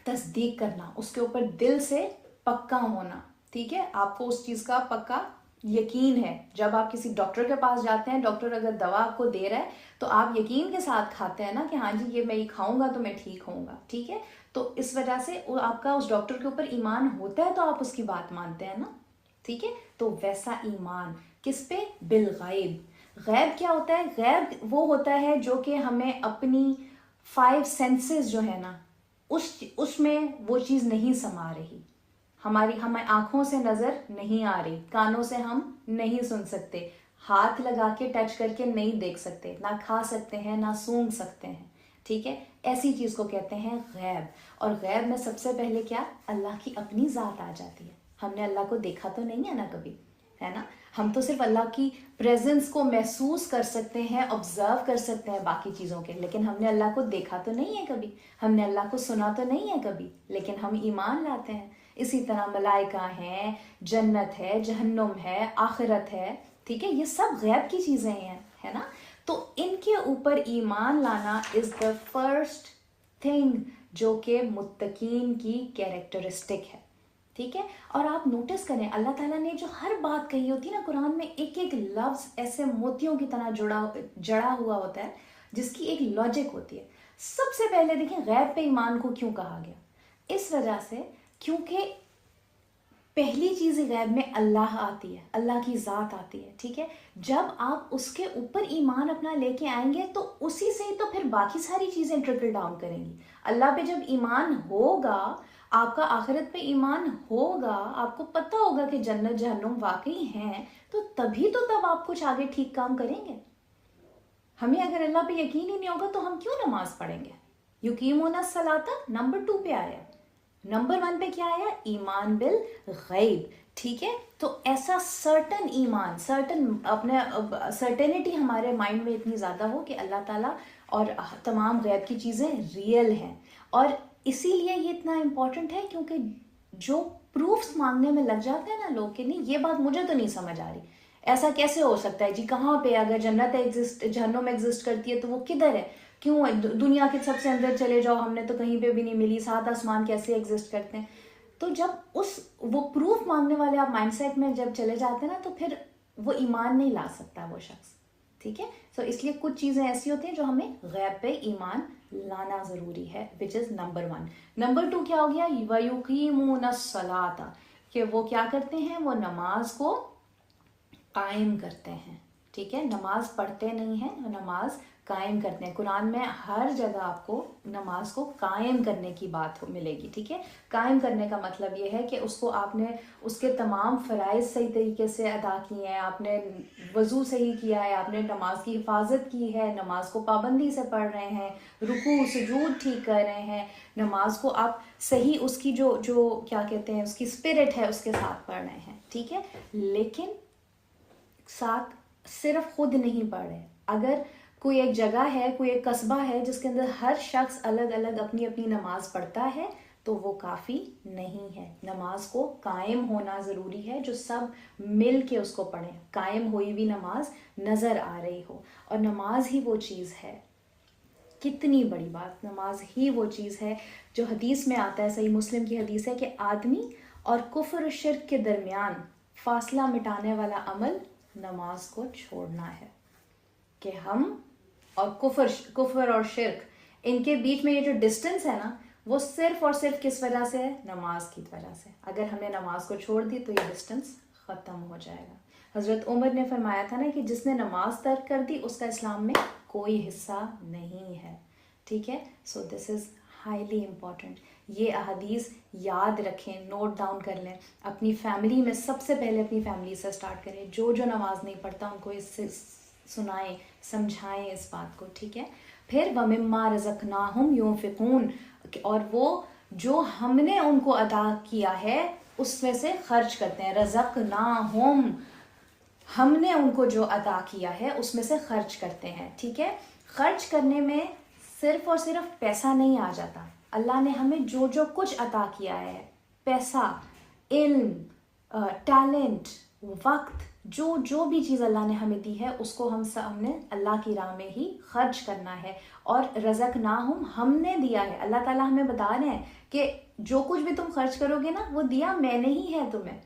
تصدیق کرنا، اس کے اوپر دل سے پکا ہونا، ٹھیک ہے، آپ کو اس چیز کا پکا یقین ہے. جب آپ کسی ڈاکٹر کے پاس جاتے ہیں، ڈاکٹر اگر دوا آپ کو دے رہا ہے تو آپ یقین کے ساتھ کھاتے ہیں نا کہ ہاں جی یہ میں یہ کھاؤں گا تو میں ٹھیک ہوں گا، ٹھیک ہے. تو اس وجہ سے آپ کا اس ڈاکٹر کے اوپر ایمان ہوتا ہے تو آپ اس کی بات مانتے ہیں نا، ٹھیک ہے. تو ویسا ایمان کس پہ؟ بالغیب. غیب کیا ہوتا ہے؟ غیب وہ ہوتا ہے جو کہ ہمیں اپنی 5 سینسز جو ہے نا اس میں وہ چیز نہیں سما رہی. ہمیں آنکھوں سے نظر نہیں آ رہی، کانوں سے ہم نہیں سن سکتے، ہاتھ لگا کے ٹچ کر کے نہیں دیکھ سکتے، نہ کھا سکتے ہیں نہ سونگھ سکتے ہیں، ٹھیک ہے. ایسی چیز کو کہتے ہیں غیب. اور غیب میں سب سے پہلے کیا؟ اللہ کی اپنی ذات آ جاتی ہے. ہم نے اللہ کو دیکھا تو نہیں ہے نا کبھی، ہے نا. ہم تو صرف اللہ کی پریزنس کو محسوس کر سکتے ہیں، آبزرو کر سکتے ہیں باقی چیزوں کے، لیکن ہم نے اللہ کو دیکھا تو نہیں ہے کبھی، ہم نے اللہ کو سنا تو نہیں ہے کبھی، لیکن ہم ایمان لاتے ہیں. اسی طرح ملائکہ ہیں، جنت ہے، جہنم ہے، آخرت ہے، ٹھیک ہے. یہ سب غیب کی چیزیں ہیں، ہے نا. تو ان کے اوپر ایمان لانا از دا فرسٹ تھنگ جو کہ متقین کی کیریکٹرسٹک ہے، ٹھیک ہے. اور آپ نوٹس کریں اللہ تعالیٰ نے جو ہر بات کہی ہوتی ہے نا قرآن میں، ایک ایک لفظ ایسے موتیوں کی طرح جڑا ہوا ہوتا ہے جس کی ایک لاجک ہوتی ہے. سب سے پہلے دیکھیں غیب پہ ایمان کو کیوں کہا گیا؟ اس وجہ سے کیونکہ پہلی چیز غیب میں اللہ آتی ہے، اللہ کی ذات آتی ہے، ٹھیک ہے. جب آپ اس کے اوپر ایمان اپنا لے کے آئیں گے تو اسی سے تو پھر باقی ساری چیزیں ٹرکل ڈاؤن کریں گی. اللہ پہ جب ایمان ہوگا، آپ کا آخرت پہ ایمان ہوگا، آپ کو پتہ ہوگا کہ جنت جہنم واقعی ہیں، تو تبھی تو تب آپ کچھ آگے ٹھیک کام کریں گے. ہمیں اگر اللہ پہ یقین ہی نہیں ہوگا تو ہم کیوں نماز پڑھیں گے؟ یقیمون الصلاۃ نمبر 2 پہ آیا. نمبر 1 پہ کیا آیا؟ ایمان بالغیب، ٹھیک ہے. تو ایسا سرٹن ایمان، سرٹن اپنے سرٹینٹی ہمارے مائنڈ میں اتنی زیادہ ہو کہ اللہ تعالیٰ اور تمام غیب کی چیزیں ریئل ہیں. اور اسی لیے یہ اتنا امپورٹنٹ ہے کیونکہ جو پروفس مانگنے میں لگ جاتے ہیں نا لوگ کہ نہیں یہ بات مجھے تو نہیں سمجھ آ رہی، ایسا کیسے ہو سکتا ہے جی، کہاں پہ اگر جنت جہنم ایگزسٹ کرتی ہے تو وہ کدھر ہے؟ کیوں دنیا کے سب سے اندر چلے جاؤ، ہم نے تو کہیں پہ بھی نہیں ملی، 7 آسمان کیسے ایگزسٹ کرتے ہیں؟ تو جب وہ پروف مانگنے والے آپ مائنڈ سیٹ میں جب چلے جاتے ہیں نا تو پھر وہ ایمان نہیں لا سکتا وہ شخص، ٹھیک ہے. سو اس لیے کچھ چیزیں ایسی ہوتی ہیں جو ہمیں غیب پہ ایمان لانا ضروری ہے، وچ از نمبر 1. نمبر 2 کیا ہو گیا؟ وَيُقِيمُونَ الصَّلَاةَ، کہ وہ کیا کرتے ہیں؟ وہ نماز کو قائم کرتے ہیں، ٹھیک ہے. نماز پڑھتے نہیں ہیں، نماز قائم کرتے ہیں. قرآن میں ہر جگہ آپ کو نماز کو قائم کرنے کی بات ملے گی، ٹھیک ہے. قائم کرنے کا مطلب یہ ہے کہ اس کو آپ نے اس کے تمام فرائض صحیح طریقے سے ادا کیے ہیں، آپ نے وضو صحیح کیا ہے، آپ نے نماز کی حفاظت کی ہے، نماز کو پابندی سے پڑھ رہے ہیں، رکوع سجود ٹھیک کر رہے ہیں، نماز کو آپ صحیح اس کی جو کیا کہتے ہیں اس کی اسپرٹ ہے اس کے ساتھ پڑھ رہے ہیں، ٹھیک ہے. لیکن ساتھ صرف خود نہیں پڑھ رہے. اگر کوئی ایک جگہ ہے، کوئی ایک قصبہ ہے جس کے اندر ہر شخص الگ الگ اپنی اپنی نماز پڑھتا ہے تو وہ کافی نہیں ہے. نماز کو قائم ہونا ضروری ہے، جو سب مل کے اس کو پڑھیں، قائم ہوئی ہوئی نماز نظر آ رہی ہو. اور نماز ہی وہ چیز ہے، کتنی بڑی بات، نماز ہی وہ چیز ہے جو حدیث میں آتا ہے، صحیح مسلم کی حدیث ہے کہ آدمی اور کفر و شرک کے درمیان فاصلہ مٹانے والا عمل نماز کو چھوڑنا ہے. کہ ہم اور کفر اور شرک، ان کے بیچ میں یہ جو ڈسٹنس ہے نا وہ صرف اور صرف کس وجہ سے ہے؟ نماز کی وجہ سے. اگر ہم نے نماز کو چھوڑ دی تو یہ ڈسٹنس ختم ہو جائے گا. حضرت عمر نے فرمایا تھا نا کہ جس نے نماز ترک کر دی اس کا اسلام میں کوئی حصہ نہیں ہے، ٹھیک ہے. سو دس از ہائیلی امپورٹنٹ یہ احادیث یاد رکھیں, نوٹ ڈاؤن کر لیں, اپنی فیملی میں سب سے پہلے اپنی فیملی سے سٹارٹ کریں. جو نماز نہیں پڑھتا ان کو اس سے سنائیں, سمجھائیں اس بات کو, ٹھیک ہے. پھر وَمِمَّا رَزَقْنَاهُمْ يُنْفِقُونَ, اور وہ جو ہم نے ان کو عطا کیا ہے اس میں سے خرچ کرتے ہیں. رَزَقْنَاهُمْ, ہم نے ان کو جو عطا کیا ہے اس میں سے خرچ کرتے ہیں, ٹھیک ہے. خرچ کرنے میں صرف اور صرف پیسہ نہیں آ جاتا. اللہ نے ہمیں جو کچھ عطا کیا ہے, پیسہ, علم, ٹیلنٹ, وقت, جو بھی چیز اللہ نے ہمیں دی ہے اس کو ہم نے اللہ کی راہ میں ہی خرچ کرنا ہے. اور رزقناہم, ہم نے دیا ہے. اللہ تعالیٰ ہمیں بتا رہے ہیں کہ جو کچھ بھی تم خرچ کرو گے نا وہ دیا میں نے ہی ہے تمہیں.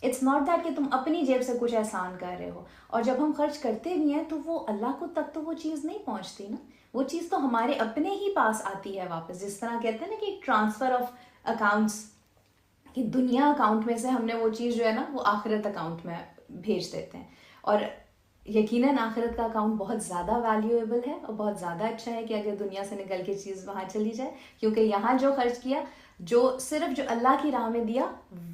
اٹس ناٹ دیٹ کہ تم اپنی جیب سے کچھ احسان کر رہے ہو. اور جب ہم خرچ کرتے بھی ہیں تو وہ اللہ کو تک تو وہ چیز نہیں پہنچتی نا, وہ چیز تو ہمارے اپنے ہی پاس آتی ہے واپس. جس طرح کہتے ہیں نا کہ ٹرانسفر آف اکاؤنٹس, کہ دنیا اکاؤنٹ میں سے ہم نے وہ چیز جو ہے نا وہ آخرت اکاؤنٹ میں بھیج دیتے ہیں. اور یقیناً آخرت کا اکاؤنٹ بہت زیادہ ویلیویبل ہے اور بہت زیادہ اچھا ہے کہ اگر دنیا سے نکل کے چیز وہاں چلی جائے, کیونکہ یہاں جو خرچ کیا, صرف جو اللہ کی راہ میں دیا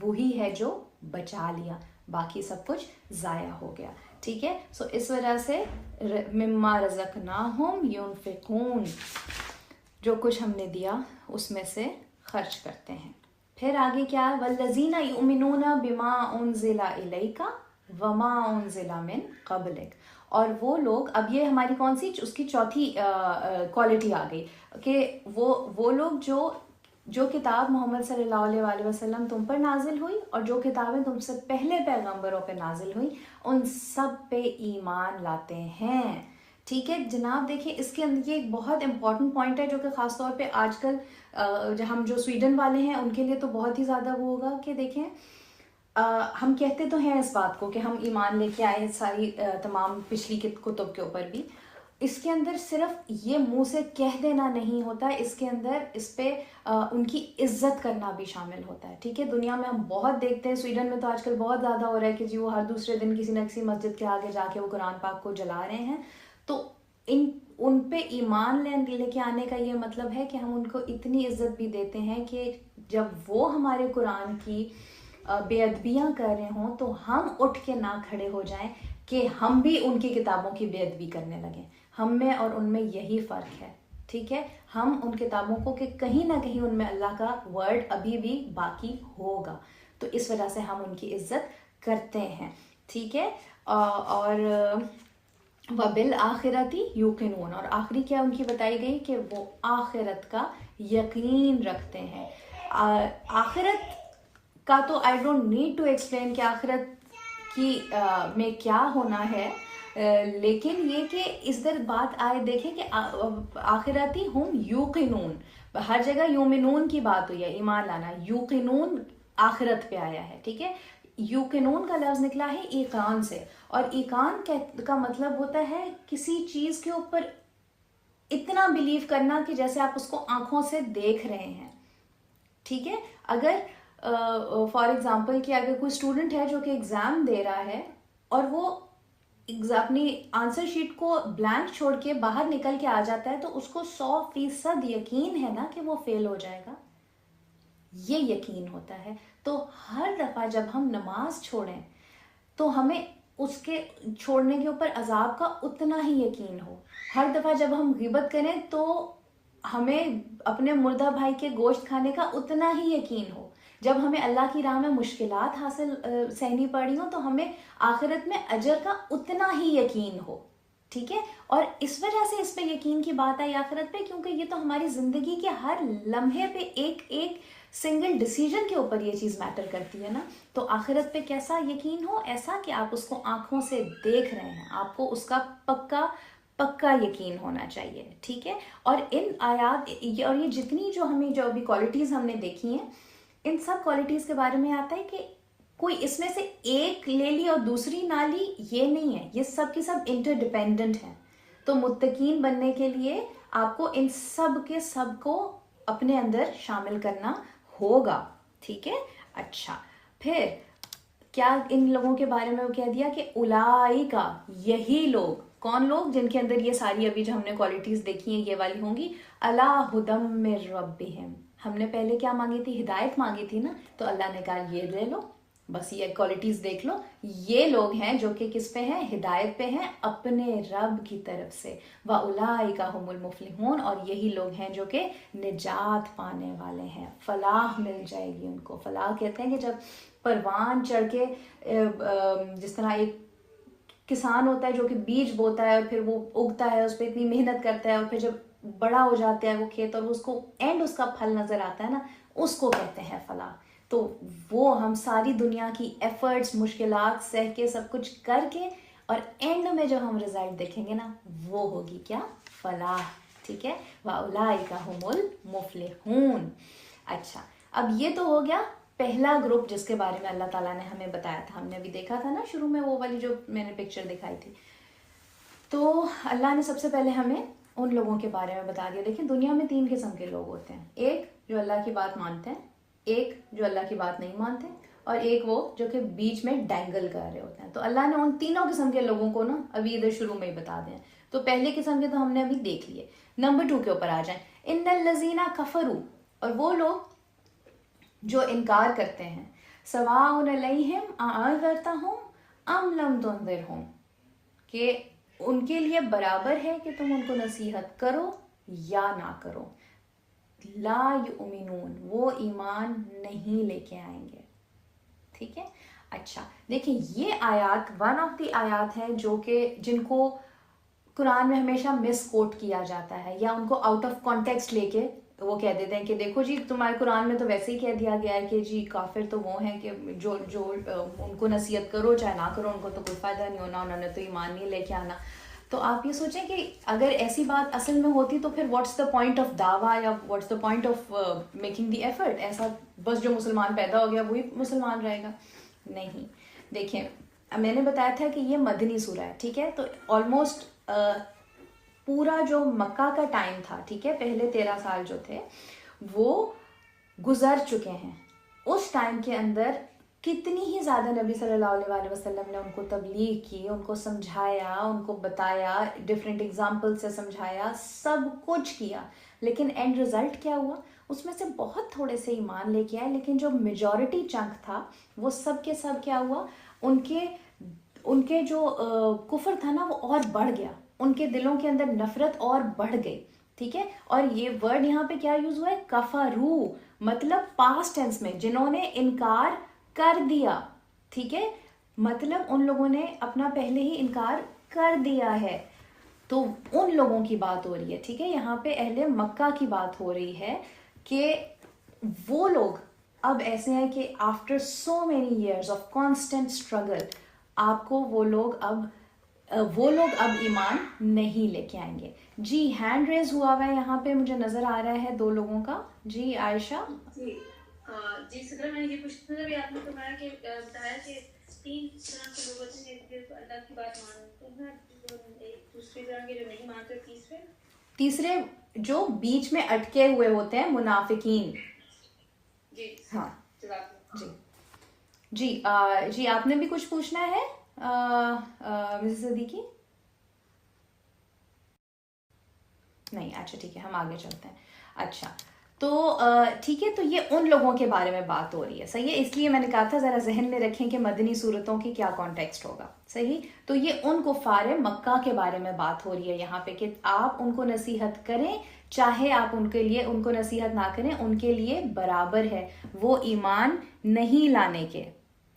وہی ہے جو بچا لیا, باقی سب کچھ ضائع ہو گیا, ٹھیک ہے. سو اس وجہ سے مما رزقناہم ينفقون, جو کچھ ہم نے دیا اس میں سے خرچ کرتے ہیں. پھر آگے کیا ہے, والذین یؤمنون بما انزل الیک وما انزل من قبلک, اور وہ لوگ, اب یہ ہماری کون سی, اس کی چوتھی کوالٹی آ گئی کہ وہ لوگ جو کتاب محمد صلی اللہ علیہ وآلہ وسلم تم پر نازل ہوئی اور جو کتابیں تم سے پہلے پیغمبروں پہ نازل ہوئی ان سب پہ ایمان لاتے ہیں, ٹھیک ہے جناب. دیکھیں اس کے اندر یہ ایک بہت امپورٹنٹ پوائنٹ ہے جو کہ خاص طور پہ آج کل ہم جو سویڈن والے ہیں ان کے لیے تو بہت ہی زیادہ وہ ہوگا کہ دیکھیں ہم کہتے تو ہیں اس بات کو کہ ہم ایمان لے کے آئے ساری تمام پچھلی کتب کے اوپر بھی. اس کے اندر صرف یہ منہ سے کہہ دینا نہیں ہوتا, اس کے اندر اس پہ ان کی عزت کرنا بھی شامل ہوتا ہے, ٹھیک ہے. دنیا میں ہم بہت دیکھتے ہیں, سویڈن میں تو آج کل بہت زیادہ ہو رہا ہے کہ جی وہ ہر دوسرے دن کسی نہ کسی مسجد کے آگے جا کے وہ قرآن پاک کو جلا رہے ہیں. تو ان پہ ایمان لے کے آنے کا یہ مطلب ہے کہ ہم ان کو اتنی عزت بھی دیتے ہیں کہ جب وہ ہمارے قرآن کی بے ادبیاں کر رہے ہوں تو ہم اٹھ کے نہ کھڑے ہو جائیں کہ ہم بھی ان کی کتابوں کی بے ادبی کرنے لگیں. ہم میں اور ان میں یہی فرق ہے, ٹھیک ہے. ہم ان کتابوں کو کہ کہیں نہ کہیں ان میں اللہ کا ورڈ ابھی بھی باقی ہوگا, تو اس وجہ سے ہم ان کی عزت کرتے ہیں, ٹھیک ہے. اور وَبِالْآخِرَةِ يُوقِنُونَ, اور آخری کیا ان کی بتائی گئی کہ وہ آخرت کا یقین رکھتے ہیں. آخرت کا تو I don't need to explain کہ آخرت کی میں کیا ہونا ہے, لیکن یہ کہ اس در بات آئے دیکھیں کہ آخرتی ہم یوقنون, ہر جگہ یومنون کی بات ہوئی ہے, ایمان لانا. یوقنون آخرت پہ آیا ہے, ٹھیک ہے. یوقنون کا لفظ نکلا ہے ایقان سے, اور ایقان کا مطلب ہوتا ہے کسی چیز کے اوپر اتنا بلیو کرنا کہ جیسے آپ اس کو آنکھوں سے دیکھ رہے ہیں, ٹھیک ہے. اگر فار ایگزامپل کہ اگر کوئی اسٹوڈنٹ ہے جو کہ ایگزام دے رہا ہے اور وہ اپنی آنسر شیٹ کو بلینک چھوڑ کے باہر نکل کے آ جاتا ہے تو اس کو 100% یقین ہے نا کہ وہ فیل ہو جائے گا, یہ یقین ہوتا ہے. تو ہر دفعہ جب ہم نماز چھوڑیں تو ہمیں اس کے چھوڑنے کے اوپر عذاب کا اتنا ہی یقین ہو. ہر دفعہ جب ہم غیبت کریں تو ہمیں اپنے مردہ بھائی کے گوشت کھانے کا اتنا ہی یقین ہو. جب ہمیں اللہ کی راہ میں مشکلات سہنی پڑی ہوں تو ہمیں آخرت میں اجر کا اتنا ہی یقین ہو, ٹھیک ہے. اور اس وجہ سے اس پہ یقین کی بات آئی آخرت پہ, کیونکہ یہ تو ہماری زندگی کے ہر لمحے پہ ایک سنگل ڈیسیجن کے اوپر یہ چیز میٹر کرتی ہے نا. تو آخرت پہ کیسا یقین ہو, ایسا کہ آپ اس کو آنکھوں سے دیکھ رہے ہیں, آپ کو اس کا پکا یقین ہونا چاہیے, ٹھیک ہے. اور ان آیات اور یہ جتنی جو ابھی کوالٹیز ہم نے دیکھی ہیں, ان سب کوالٹیز کے بارے میں آتا ہے کہ کوئی اس میں سے ایک لے لی اور دوسری نہ لی, یہ نہیں ہے, یہ سب کی سب انٹر ڈیپینڈنٹ ہیں. تو متقین بننے کے لیے آپ کو ان سب کو اپنے اندر شامل کرنا ہوگا, ٹھیک ہے. اچھا, پھر کیا ان لوگوں کے بارے میں وہ کہہ دیا کہ اولائکا, یہی لوگ, کون لوگ, جن کے اندر یہ ساری ابھی جو ہم نے کوالٹیز دیکھی ہیں یہ والی ہوں گی, علی ھدی من ربہم, ہم نے پہلے کیا مانگی تھی؟ ہدایت مانگی تھی نا. تو اللہ نے کہا یہ لے لو، بس یہ کوالٹیز دیکھ لو، یہ لوگ ہیں جو کہ کس پہ ہیں؟ ہدایت پہ ہیں اپنے رب کی طرف سے. وَأُولَٰئِکَ هُمُ الْمُفْلِحُونَ، اور یہی لوگ ہیں جو کہ نجات پانے والے ہیں، فلاح مل جائے گی ان کو. فلاح کہتے ہیں کہ جب پروان چڑھ کے جس طرح ایک کسان ہوتا ہے جو کہ بیج بوتا ہے اور پھر وہ اگتا ہے، اس پہ اتنی محنت کرتا ہے، اور پھر جب بڑا ہو جاتا ہے وہ کھیت اور اس کو اینڈ اس کا پھل نظر آتا ہے نا، اس کو کہتے ہیں فلاح. تو وہ ہم ساری دنیا کی ایفرٹس، مشکلات سہ کے، سب کچھ کر کے، اور اینڈ میں جو ہم رزلٹ دیکھیں گے نا، وہ ہوگی کیا؟ فلاح. ٹھیک ہے، وَأُولَٰئِکَ هُمُ الْمُفْلِحُونَ. اچھا، اب یہ تو ہو گیا پہلا گروپ جس کے بارے میں اللہ تعالیٰ نے ہمیں بتایا تھا. ہم نے ابھی دیکھا تھا نا شروع میں وہ والی جو میں نے پکچر دکھائی تھی. تو اللہ نے سب سے پہلے ہمیں ان لوگوں کے بارے میں بتا دیا. دیکھیں دنیا میں 3 قسم کے لوگ ہوتے ہیں. ایک جو اللہ کی بات مانتے ہیں، ایک جو اللہ کی بات نہیں مانتے، اور ایک وہ جو کہ بیچ میں ڈینگل کر رہے ہوتے ہیں. تو اللہ نے ان تینوں قسم کے لوگوں کو نا ابھی ادھر شروع میں ہی بتا دیں. تو پہلے قسم کے تو ہم نے ابھی دیکھ لیے. نمبر 2 کے اوپر آ جائیں. ان الذین کفروا، اور وہ لوگ جو انکار کرتے ہیں، سواء علیہم اانذرتہم ام لم تنذرہم، کہ ان کے لیے برابر ہے کہ تم ان کو نصیحت کرو یا نہ کرو. لا یؤمنون، وہ ایمان نہیں لے کے آئیں گے. ٹھیک ہے. اچھا دیکھیں، یہ آیات ون آف دی آیات ہے جو کہ جن کو قرآن میں ہمیشہ مس کوٹ کیا جاتا ہے، یا ان کو آؤٹ آف کانٹیکسٹ لے کے وہ کہہ دیتے ہیں کہ دیکھو جی تمہارے قرآن میں تو ویسے ہی کہہ دیا گیا ہے کہ جی کافر تو وہ ہیں کہ جو ان کو نصیحت کرو چاہے نہ کرو، ان کو تو کوئی فائدہ نہیں ہونا، انہوں نے تو ایمان نہیں لے کے آنا. تو آپ یہ سوچیں کہ اگر ایسی بات اصل میں ہوتی تو پھر واٹس دا پوائنٹ آف دعویٰ، یا what's the point of making the effort? ایسا بس جو مسلمان پیدا ہو گیا وہی مسلمان رہے گا؟ نہیں. دیکھیں میں نے بتایا تھا کہ یہ مدنی سورہ ہے. ٹھیک ہے، تو آلموسٹ پورا جو مکہ کا ٹائم تھا، ٹھیک ہے، پہلے 13 سال جو تھے وہ گزر چکے ہیں. اس ٹائم کے اندر کتنی ہی زیادہ نبی صلی اللہ علیہ وآلہ وسلم نے ان کو تبلیغ کی، ان کو سمجھایا، ان کو بتایا، ڈفرینٹ ایگزامپل سے سمجھایا، سب کچھ کیا. لیکن اینڈ رزلٹ کیا ہوا؟ اس میں سے بہت تھوڑے سے ایمان لے کے آئے، لیکن جو میجورٹی چنک تھا وہ سب کے سب کیا ہوا؟ ان کے جو کفر تھا نا وہ اور بڑھ گیا، ان کے دلوں کے اندر نفرت اور بڑھ گئی. ٹھیک ہے. اور یہ ورڈ یہاں پہ کیا یوز ہوا ہے؟ کفرو، مطلب پاسٹ ٹینس میں، جنہوں نے انکار کر دیا. ٹھیک ہے، مطلب ان لوگوں نے اپنا پہلے ہی انکار کر دیا ہے. تو ان لوگوں کی بات ہو رہی ہے. ٹھیک ہے، یہاں پہ اہل مکہ کی بات ہو رہی ہے کہ وہ لوگ اب ایسے ہیں کہ after so many years of constant struggle آپ کو وہ لوگ اب ایمان نہیں لے کے آئیں گے. جی ہینڈ ریز ہوا ہے یہاں پہ، مجھے نظر آ رہا ہے 2 لوگوں کا. جی عائشہ. جی صدر، میں نے یہ پوچھنا تھا، آپ نے تمہارا کہ بتایا کہ 3 طرح کے لوگ ہوتے ہیں جو اللہ کی بات مانتے ہیں، دوسری طرح کے جو نہیں مانتے، تیسرے جو بیچ میں اٹکے ہوئے ہوتے ہیں، منافقین. جی ہاں جی جی آپ نے بھی کچھ پوچھنا ہے مسز صدیقی؟ نہیں. اچھا ٹھیک ہے، ہم آگے چلتے ہیں. اچھا تو ٹھیک ہے، تو یہ ان لوگوں کے بارے میں بات ہو رہی ہے. صحیح ہے، اس لیے میں نے کہا تھا ذرا ذہن میں رکھیں کہ مدنی صورتوں کی کیا کانٹیکسٹ ہوگا. صحیح. تو یہ ان کفار مکہ کے بارے میں بات ہو رہی ہے یہاں پہ کہ آپ ان کو نصیحت کریں چاہے آپ ان کو نصیحت نہ کریں، ان کے لیے برابر ہے وہ ایمان نہیں لانے کے.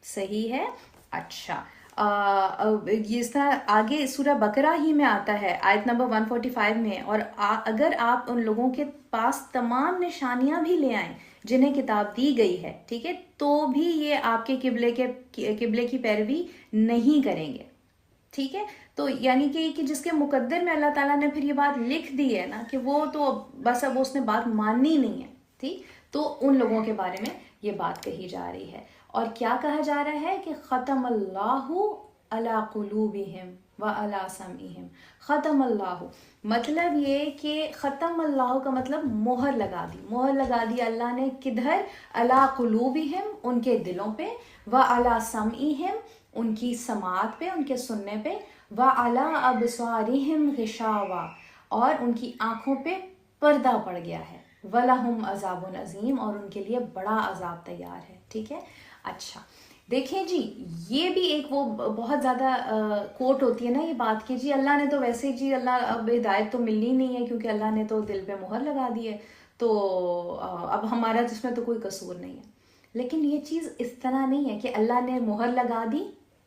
صحیح ہے. اچھا اس طرح آگے سورہ بقرہ ہی میں آتا ہے آیت نمبر 145 میں، اور اگر آپ ان لوگوں کے پاس تمام نشانیاں بھی لے آئیں جنہیں کتاب دی گئی ہے، ٹھیک ہے، تو بھی یہ آپ کے قبلے کی پیروی نہیں کریں گے. ٹھیک ہے. تو یعنی کہ جس کے مقدر میں اللہ تعالیٰ نے پھر یہ بات لکھ دی ہے نا کہ وہ تو بس اب اس نے بات ماننی نہیں ہے. ٹھیک. تو ان لوگوں کے بارے میں یہ بات کہی جا رہی ہے. اور کیا کہا جا رہا ہے کہ ختم اللہ علی قلوبہم وعلی سمعہم. ختم اللہ مطلب یہ کہ ختم اللہ کا مطلب مہر لگا دی اللہ نے. کدھر؟ علی قلوبہم، ان کے دلوں پہ، وعلی سمعہم، ان کی سماعت پہ، ان کے سننے پہ، وعلی ابصارہم غشاوہ، اور ان کی آنکھوں پہ پردہ پڑ گیا ہے. وَلَهُمْ عَذَابٌ عَظِيمٌ، اور ان کے لیے بڑا عذاب تیار ہے. ٹھیک ہے. اچھا دیکھیں جی، یہ بھی ایک وہ بہت زیادہ کوٹ ہوتی ہے نا یہ بات کہ جی اللہ نے تو ویسے جی اللہ اب ہدایت تو ملنی نہیں ہے کیونکہ اللہ نے تو دل پہ مہر لگا دی ہے، تو اب ہمارا جس میں تو کوئی قصور نہیں ہے. لیکن یہ چیز اس طرح نہیں ہے کہ اللہ نے مہر لگا دی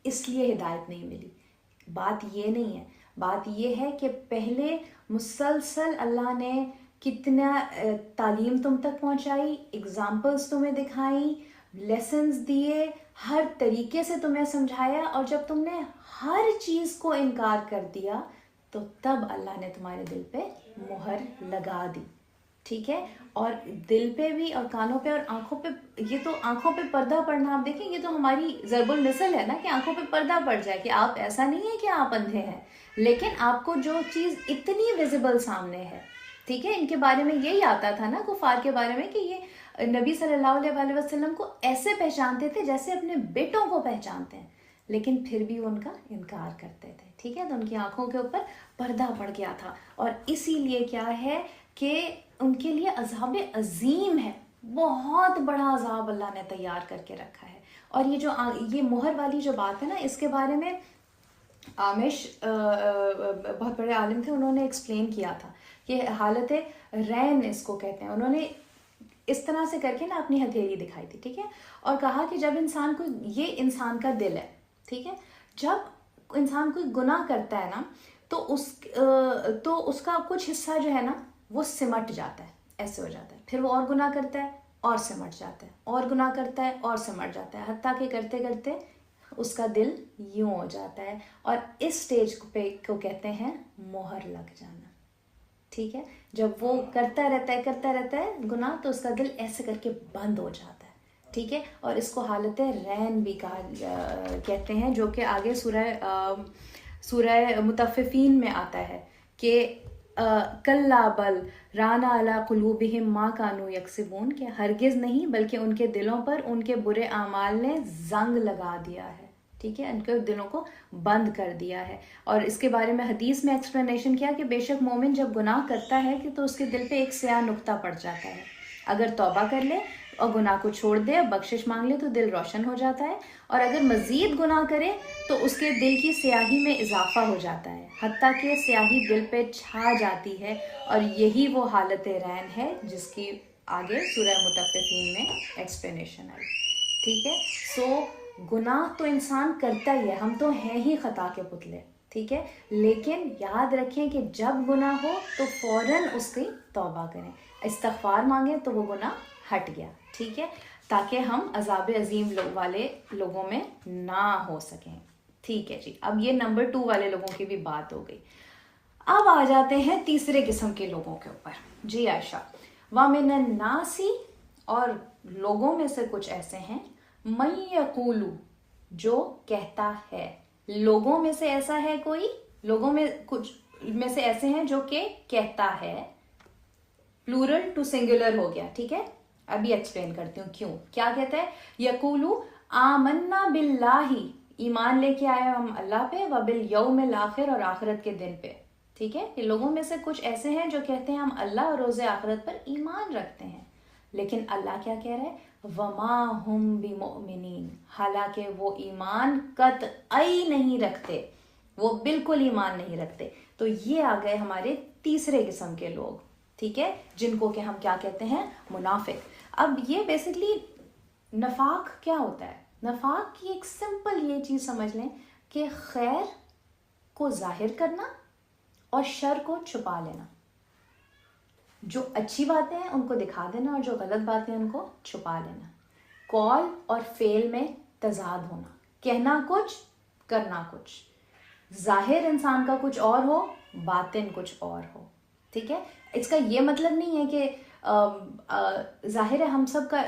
اس لیے ہدایت نہیں ملی. بات یہ نہیں ہے. بات یہ ہے کہ پہلے مسلسل اللہ نے کتنا تعلیم تم تک پہنچائی، اگزامپلس تمہیں دکھائی، لیسنز دیے، ہر طریقے سے تمہیں سمجھایا، اور جب تم نے ہر چیز کو انکار کر دیا تو تب اللہ نے تمہارے دل پہ مہر لگا دی. ٹھیک ہے. اور دل پہ بھی اور کانوں پہ اور آنکھوں پہ، یہ تو آنکھوں پہ پردہ پڑنا آپ دیکھیں یہ تو ہماری ضرب المثل ہے نا کہ آنکھوں پہ پردہ پڑ جائے، کہ آپ ایسا نہیں ہے کہ آپ اندھے ہیں، لیکن آپ کو جو چیز اتنی ویزیبل سامنے ہے. ٹھیک ہے. ان کے بارے میں یہی آتا تھا نا کفار کے بارے میں کہ یہ نبی صلی اللہ علیہ وآلہ وسلم کو ایسے پہچانتے تھے جیسے اپنے بیٹوں کو پہچانتے ہیں، لیکن پھر بھی ان کا انکار کرتے تھے. ٹھیک ہے. تو ان کی آنکھوں کے اوپر پردہ پڑ گیا تھا، اور اسی لیے کیا ہے کہ ان کے لیے عذاب عظیم ہے، بہت بڑا عذاب اللہ نے تیار کر کے رکھا ہے. اور یہ جو یہ مہر والی جو بات ہے نا، اس کے بارے میں آمش بہت بڑے عالم تھے، انہوں نے ایکسپلین کیا تھا کہ حالت رین اس کو کہتے ہیں. انہوں نے اس طرح سے کر کے نا اپنی ہتھیلی دکھائی تھی. ٹھیک ہے. اور کہا کہ جب انسان کو، یہ انسان کا دل ہے، ٹھیک ہے، جب انسان کوئی گناہ کرتا ہے نا تو اس کا کچھ حصہ جو ہے نا وہ سمٹ جاتا ہے، ایسے ہو جاتا ہے. پھر وہ اور گناہ کرتا ہے اور سمٹ جاتا ہے، اور گناہ کرتا ہے اور سمٹ جاتا ہے، حتیٰ کہ کرتے کرتے اس کا دل یوں ہو جاتا ہے. اور اس سٹیج پہ کو کہتے ہیں مہر لگ جانا. ٹھیک ہے. جب وہ کرتا رہتا ہے گناہ، تو اس کا دل ایسے کر کے بند ہو جاتا ہے. ٹھیک ہے. اور اس کو حالت رین بھی کہتے ہیں، جو کہ آگے سورہ مطففین میں آتا ہے کہ کلا بل رانا علی قلوبہم ما کانوا یکسبون، کہ ہرگز نہیں بلکہ ان کے دلوں پر ان کے برے اعمال نے زنگ لگا دیا ہے. ٹھیک ہے. ان کے دلوں کو بند کر دیا ہے. اور اس کے بارے میں حدیث میں ایکسپلینیشن کیا کہ بے شک مومن جب گناہ کرتا ہے کہ تو اس کے دل پہ ایک سیاہ نقطہ پڑ جاتا ہے. اگر توبہ کر لے اور گناہ کو چھوڑ دے، بخشش مانگ لے، تو دل روشن ہو جاتا ہے. اور اگر مزید گناہ کرے تو اس کے دل کی سیاہی میں اضافہ ہو جاتا ہے، حتیٰ کہ سیاہی دل پہ چھا جاتی ہے. اور یہی وہ حالت رین ہے جس کی آگے سورہ مطففین میں ایکسپلینیشن آئی. ٹھیک ہے. سو گناہ تو انسان کرتا ہی ہے، ہم تو ہیں ہی خطا کے پتلے. ٹھیک ہے. لیکن یاد رکھیں کہ جب گناہ ہو تو فوراً اس کی توبہ کریں، استغفار مانگیں تو وہ گناہ ہٹ گیا. ٹھیک ہے. تاکہ ہم عذاب عظیم والے لوگوں میں نہ ہو سکیں. ٹھیک ہے جی. اب یہ نمبر 2 والے لوگوں کی بھی بات ہو گئی. اب آ جاتے ہیں تیسرے قسم کے لوگوں کے اوپر. جی عائشہ. وَمِنَ النَّاسِ، اور لوگوں میں سے کچھ ایسے ہیں، مَن یقول، جو کہتا ہے. لوگوں میں سے ایسا ہے کوئی، لوگوں میں کچھ میں سے ایسے ہیں جو کہ کہتا ہے. پلورل ٹو سنگولر ہو گیا. ٹھیک ہے. ابھی ایکسپلین کرتی ہوں کیوں. کیا کہتا ہے؟ یقولو آمنا باللہ، ایمان لے کے آئے ہم اللہ پہ، وبالیوم الاخر، اور آخرت کے دن پہ. ٹھیک ہے. کہ لوگوں میں سے کچھ ایسے ہیں جو کہتے ہیں ہم اللہ اور روز آخرت پر ایمان رکھتے ہیں، لیکن اللہ کیا کہہ رہا ہے؟ وما ہم بمؤمنین، حالانکہ وہ ایمان قطعی نہیں رکھتے، وہ بالکل ایمان نہیں رکھتے. تو یہ آ گئے ہمارے تیسرے قسم کے لوگ. ٹھیک ہے. جن کو کہ ہم کیا کہتے ہیں؟ منافق. اب یہ بیسکلی نفاق کیا ہوتا ہے؟ نفاق کی ایک سمپل یہ چیز سمجھ لیں کہ خیر کو ظاہر کرنا اور شر کو چھپا لینا. جو اچھی باتیں ہیں ان کو دکھا دینا اور جو غلط باتیں ہیں ان کو چھپا لینا. قول اور فعل میں تضاد ہونا، کہنا کچھ کرنا کچھ، ظاہر انسان کا کچھ اور ہو، باطن کچھ اور ہو. ٹھیک ہے. اس کا یہ مطلب نہیں ہے کہ ظاہر ہے ہم سب کا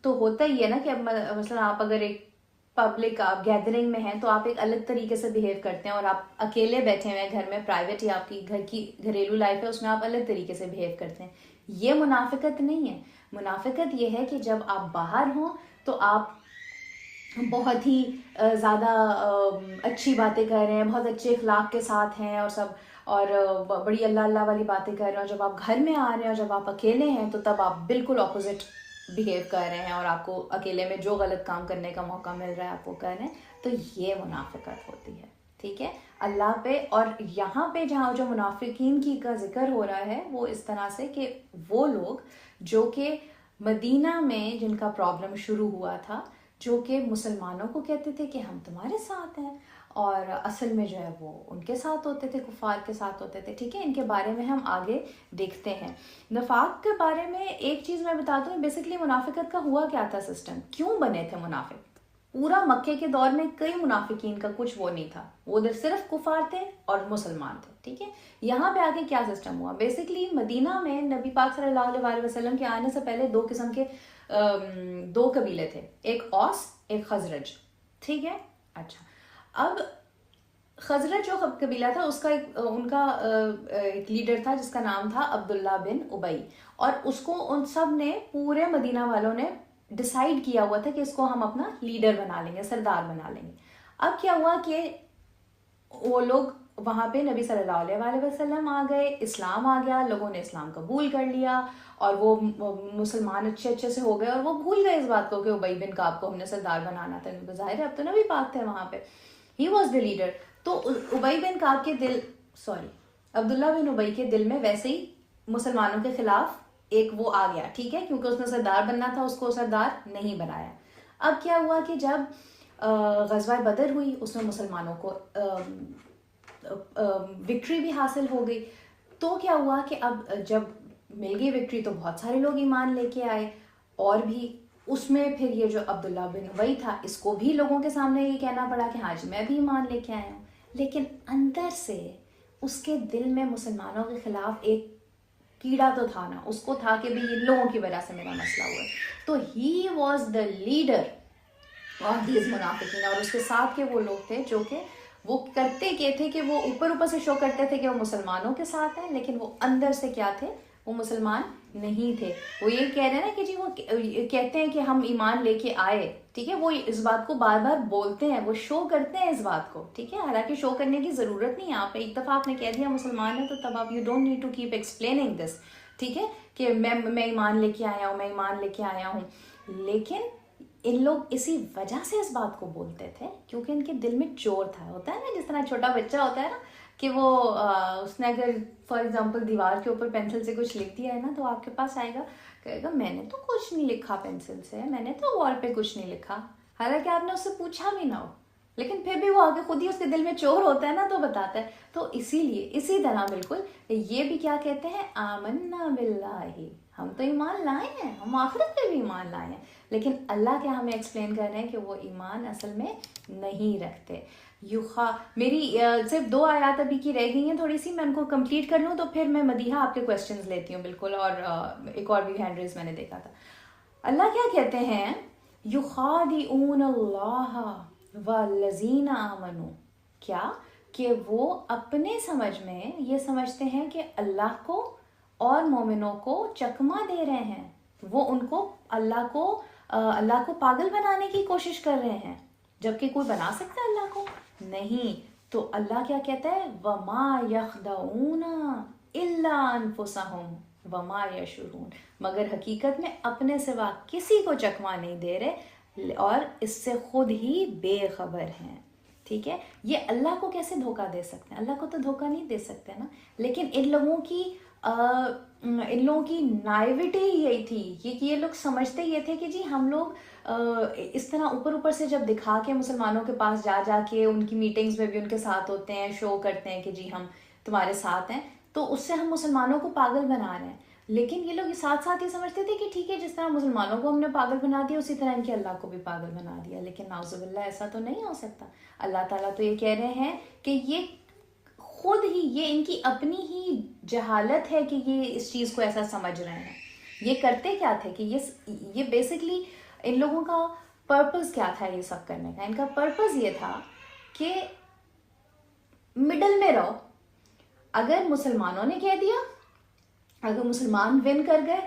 تو ہوتا ہی ہے نا کہ مثلا آپ اگر ایک پبلک آپ گیدرنگ میں ہیں تو آپ ایک الگ طریقے سے بیہیو کرتے ہیں، اور آپ اکیلے بیٹھے ہوئے ہیں گھر میں، پرائیویٹ یا آپ کی گھر کی گھریلو لائف ہے، اس میں آپ الگ طریقے سے بیہیو کرتے ہیں. یہ منافقت نہیں ہے. منافقت یہ ہے کہ جب آپ باہر ہوں تو آپ بہت ہی زیادہ اچھی باتیں کر رہے ہیں، بہت اچھے اخلاق کے ساتھ ہیں اور سب، اور بڑی اللہ اللہ والی باتیں کر رہے ہیں، اور جب آپ گھر میں آ رہے ہیں اور جب آپ اکیلے ہیں تو تب آپ بالکل اپوزٹ بیہیو کر رہے ہیں، اور آپ کو اکیلے میں جو غلط کام کرنے کا موقع مل رہا ہے آپ وہ کر رہے ہیں. تو یہ منافقت ہوتی ہے. ٹھیک ہے، اللہ پہ. اور یہاں پہ جہاں جو منافقین کی کا ذکر ہو رہا ہے وہ اس طرح سے کہ وہ لوگ جو کہ مدینہ میں جن کا پرابلم شروع ہوا تھا، جو کہ مسلمانوں کو کہتے تھے کہ ہم تمہارے ساتھ ہیں، اور اصل میں جو ہے وہ ان کے ساتھ ہوتے تھے، کفار کے ساتھ ہوتے تھے. ٹھیک ہے، ان کے بارے میں ہم آگے دیکھتے ہیں. نفاق کے بارے میں ایک چیز میں بتا دوں، بیسکلی منافقت کا ہوا کیا تھا سسٹم، کیوں بنے تھے منافق. پورا مکے کے دور میں کئی منافقین کا کچھ وہ نہیں تھا، وہ ادھر صرف کفار تھے اور مسلمان تھے. ٹھیک ہے، یہاں پہ آگے کیا سسٹم ہوا، بیسکلی مدینہ میں نبی پاک صلی اللہ علیہ وسلم کے آنے سے پہلے دو قسم کے دو قبیلے تھے، ایک اوس ایک خزرج. ٹھیک ہے، اچھا اب خزرج جو قبیلہ تھا اس کا ان کا ایک لیڈر تھا جس کا نام تھا عبداللہ بن ابئی، اور اس کو ان سب نے پورے مدینہ والوں نے ڈیسائیڈ کیا ہوا تھا کہ اس کو ہم اپنا لیڈر بنا لیں گے، سردار بنا لیں گے. اب کیا ہوا کہ وہ لوگ وہاں پہ نبی صلی اللہ علیہ وسلم آ گئے، اسلام آ گیا، لوگوں نے اسلام قبول کر لیا، اور وہ مسلمان اچھے سے ہو گئے، اور وہ بھول گئے اس بات کو کہ ابی بن کعب کو ہم نے سردار بنانا تھا. ظاہر ہے اب تو نبی پاک تھے وہاں پہ، ہی واز دا لیڈر. تو ابی بن کعب کے عبداللہ بن ابی کے دل میں ویسے ہی مسلمانوں کے خلاف ایک وہ آ گیا. ٹھیک ہے، کیونکہ اس نے سردار بننا تھا، اس کو سردار نہیں بنایا. اب کیا ہوا کہ جب غزوہ بدر ہوئی اس میں مسلمانوں کو وکٹری بھی حاصل ہو گئی. تو کیا ہوا کہ اب جب مل گئی وکٹری تو بہت سارے لوگ ایمان لے کے آئے، اور بھی اس میں پھر یہ جو عبداللہ بن ابی تھا اس کو بھی لوگوں کے سامنے یہ کہنا پڑا کہ ہاں جی میں بھی ایمان لے کے آیا ہوں. لیکن اندر سے اس کے دل میں مسلمانوں کے خلاف ایک کیڑا تو تھا نا، اس کو تھا کہ بھی یہ لوگوں کی وجہ سے میرا مسئلہ ہوا ہے. تو he was the leader of these منافقین، اور اس کے ساتھ کے وہ لوگ تھے جو کہ وہ کرتے کیا تھے کہ وہ اوپر سے شو کرتے تھے کہ وہ مسلمانوں کے ساتھ ہیں، لیکن وہ اندر سے کیا تھے، وہ مسلمان نہیں تھے. وہ یہ کہہ رہے ہیں نا کہ جی وہ کہتے ہیں کہ ہم ایمان لے کے آئے. ٹھیک ہے، وہ اس بات کو بار بار بولتے ہیں، وہ شو کرتے ہیں اس بات کو. ٹھیک ہے، حالانکہ شو کرنے کی ضرورت نہیں ہے. آپ ایک دفعہ آپ نے کہہ دیا مسلمان ہے تو تب آپ you don't need to keep explaining this. ٹھیک ہے، کہ میں ایمان لے کے آیا ہوں، میں ایمان لے کے آیا ہوں. لیکن ان لوگ اسی وجہ سے اس بات کو بولتے تھے کیونکہ ان کے دل میں چور تھا. ہوتا ہے نا جس طرح چھوٹا بچہ ہوتا ہے نا کہ وہ اس نے اگر فار ایگزامپل دیوار کے اوپر پینسل سے کچھ لکھ دیا ہے نا تو آپ کے پاس آئے گا، کہے گا میں نے تو کچھ نہیں لکھا پینسل سے، میں نے تو وال پہ کچھ نہیں لکھا، حالانکہ آپ نے اس سے پوچھا بھی نہ ہو، لیکن پھر بھی وہ آگے خود ہی اس کے دل میں چور ہوتا ہے نا تو بتاتا ہے. تو اسی لیے اسی طرح بالکل یہ بھی کیا کہتے ہیں، آمنا باللہ، ہم تو ایمان لائے ہیں، ہم آخرت پہ بھی ایمان لائے ہیں. لیکن اللہ کیا ہمیں ایکسپلین کر رہے ہیں کہ وہ ایمان اصل میں نہیں رکھتے. میری صرف 2 آیات ابھی کی رہ گئی ہیں تھوڑی سی، میں ان کو کمپلیٹ کر لوں تو پھر میں مدیحہ آپ کے کویسچنز لیتی ہوں بالکل. اور ایک اور بھی ہینڈ ریز میں نے دیکھا تھا. اللہ کیا کہتے ہیں، یخادعون اللہ والذین آمنوا، کیا کہ وہ اپنے سمجھ میں یہ سمجھتے ہیں کہ اللہ کو اور مومنوں کو چکما دے رہے ہیں، وہ ان کو اللہ کو پاگل بنانے کی کوشش کر رہے ہیں، جبکہ کوئی بنا سکتا ہے اللہ کو نہیں. تو اللہ کیا کہتا ہے، وَمَا يَخْدَعُونَ إِلَّا أَنفُسَهُمْ وَمَا يَشْعُرُونَ، مگر حقیقت میں اپنے سوا کسی کو چکما نہیں دے رہے اور اس سے خود ہی بے خبر ہیں. ٹھیک ہے، یہ اللہ کو کیسے دھوکہ دے سکتے ہیں، اللہ کو تو دھوکہ نہیں دے سکتے نا. لیکن ان لوگوں کی نائیوٹی یہی تھی کہ یہ لوگ سمجھتے یہ تھے کہ جی ہم لوگ اس طرح اوپر سے جب دکھا کے مسلمانوں کے پاس جا کے ان کی میٹنگز میں بھی ان کے ساتھ ہوتے ہیں، شو کرتے ہیں کہ جی ہم تمہارے ساتھ ہیں، تو اس سے ہم مسلمانوں کو پاگل بنا رہے ہیں. لیکن یہ لوگ ساتھ ساتھ یہ سمجھتے تھے کہ ٹھیک ہے جس طرح مسلمانوں کو ہم نے پاگل بنا دیا اسی طرح ان کے اللہ کو بھی پاگل بنا دیا. لیکن نعوذ باللہ ایسا تو نہیں ہو سکتا. اللہ تعالیٰ تو یہ کہہ رہے ہیں کہ یہ خود ہی، یہ ان کی اپنی ہی جہالت ہے کہ یہ اس چیز کو ایسا سمجھ رہے ہیں. یہ کرتے کیا تھے کہ یہ بیسکلی ان لوگوں کا پرپز کیا تھا یہ سب کرنے کا، ان کا پرپز یہ تھا کہ مڈل میں رہو. اگر مسلمانوں نے کہہ دیا، اگر مسلمان ون کر گئے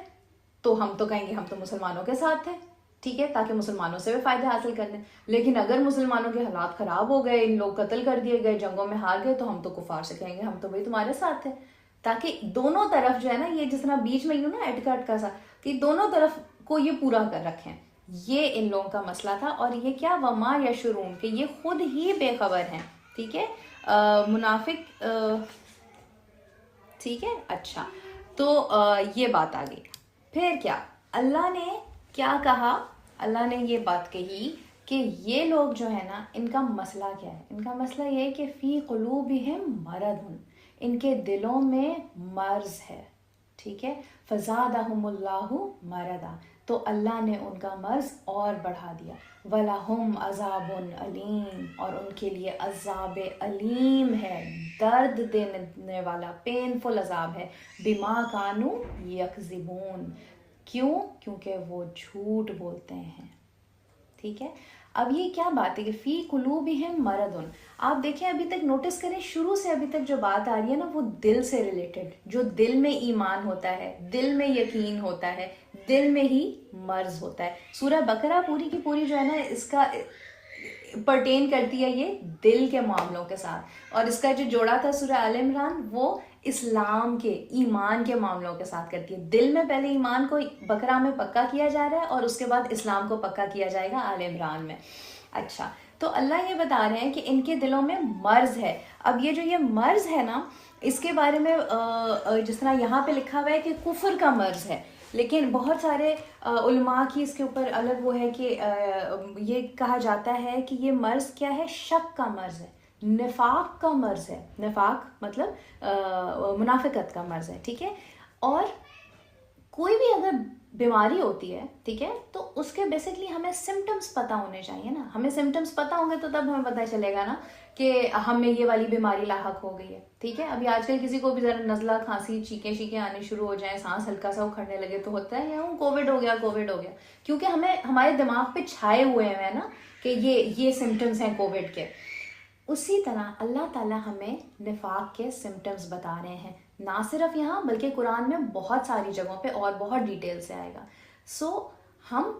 تو ہم تو کہیں گے ہم تو مسلمانوں کے ساتھ تھے. ٹھیک ہے، تاکہ مسلمانوں سے بھی فائدہ حاصل کر لیں. لیکن اگر مسلمانوں کے حالات خراب ہو گئے، ان لوگ قتل کر دیے گئے، جنگوں میں ہار گئے، تو ہم تو کفار سے کہیں گے ہم تو بھائی تمہارے ساتھ ہیں. تاکہ دونوں طرف جو ہے نا، یہ جس طرح بیچ میں یوں نا اٹکٹ کا سا، کہ دونوں طرف کو یہ پورا کر رکھیں. یہ ان لوگوں کا مسئلہ تھا. اور یہ کیا وما یشعرون، کہ یہ خود ہی بے خبر ہیں. ٹھیک ہے، منافق ٹھیک ہے. اچھا، تو یہ بات آ گئی. پھر کیا اللہ نے کیا کہا؟ اللہ نے یہ بات کہی کہ یہ لوگ جو ہے نا، ان کا مسئلہ کیا ہے؟ ان کا مسئلہ یہ ہے کہ فی قلوبہم مرض، ان کے دلوں میں مرض ہے. ٹھیک ہے، فزادہم اللہ مرضا، تو اللہ نے ان کا مرض اور بڑھا دیا. وَلَهُمْ عَذَابٌ علیم، اور ان کے لیے عذاب علیم ہے، درد دینے والا، پینفل عذاب ہے. بما کانوا یکذبون، کیوں؟ کیونکہ وہ جھوٹ بولتے ہیں. ٹھیک ہے، اب یہ کیا بات ہے کہ فی قلوبہم مرض؟ آپ دیکھیں ابھی تک نوٹس کریں، شروع سے ابھی تک جو بات آ رہی ہے نا، وہ دل سے ریلیٹڈ. جو دل میں ایمان ہوتا ہے، دل میں یقین ہوتا ہے، دل میں ہی مرض ہوتا ہے. سورہ بقرہ پوری کی پوری جو ہے نا، اس کا پرٹین کرتی ہے یہ دل کے معاملوں کے ساتھ. اور اس کا جو جوڑا تھا سورہ آل عمران، وہ اسلام کے، ایمان کے معاملوں کے ساتھ کرتی ہے. دل میں پہلے ایمان کو بقرہ میں پکا کیا جا رہا ہے، اور اس کے بعد اسلام کو پکا کیا جائے گا آل عمران میں. اچھا، تو اللہ یہ بتا رہے ہیں کہ ان کے دلوں میں مرض ہے. اب یہ جو یہ مرض ہے نا، اس کے بارے میں جس طرح یہاں پہ لکھا ہوا ہے کہ کفر کا مرض ہے، لیکن بہت سارے علماء کی اس کے اوپر الگ وہ ہے کہ یہ کہا جاتا ہے کہ یہ مرض کیا ہے؟ شک کا مرض ہے، نفاق کا مرض ہے. نفاق مطلب منافقت کا مرض ہے. ٹھیک ہے، اور کوئی بھی اگر بیماری ہوتی ہے، ٹھیک ہے، تو اس کے بیسکلی ہمیں سمٹمز پتہ ہونے چاہیے نا. ہمیں سمٹمز پتہ ہوں گے تو تب ہمیں پتہ چلے گا نا کہ ہمیں یہ والی بیماری لاحق ہو گئی ہے. ٹھیک ہے، ابھی آج کل کسی کو بھی ذرا نزلہ کھانسی، چیخیں آنی شروع ہو جائیں، سانس ہلکا سا اکھڑنے لگے تو ہوتا ہے یا کووڈ ہو گیا، کیونکہ ہمیں ہمارے دماغ پہ چھائے ہوئے ہیں نا کہ یہ سمٹمز ہیں کووڈ کے. اسی طرح اللہ تعالیٰ ہمیں نفاق کے سمٹمز بتا رہے ہیں، نہ صرف یہاں بلکہ قرآن میں بہت ساری جگہوں پہ اور بہت ڈیٹیل سے آئے گا. سو ہم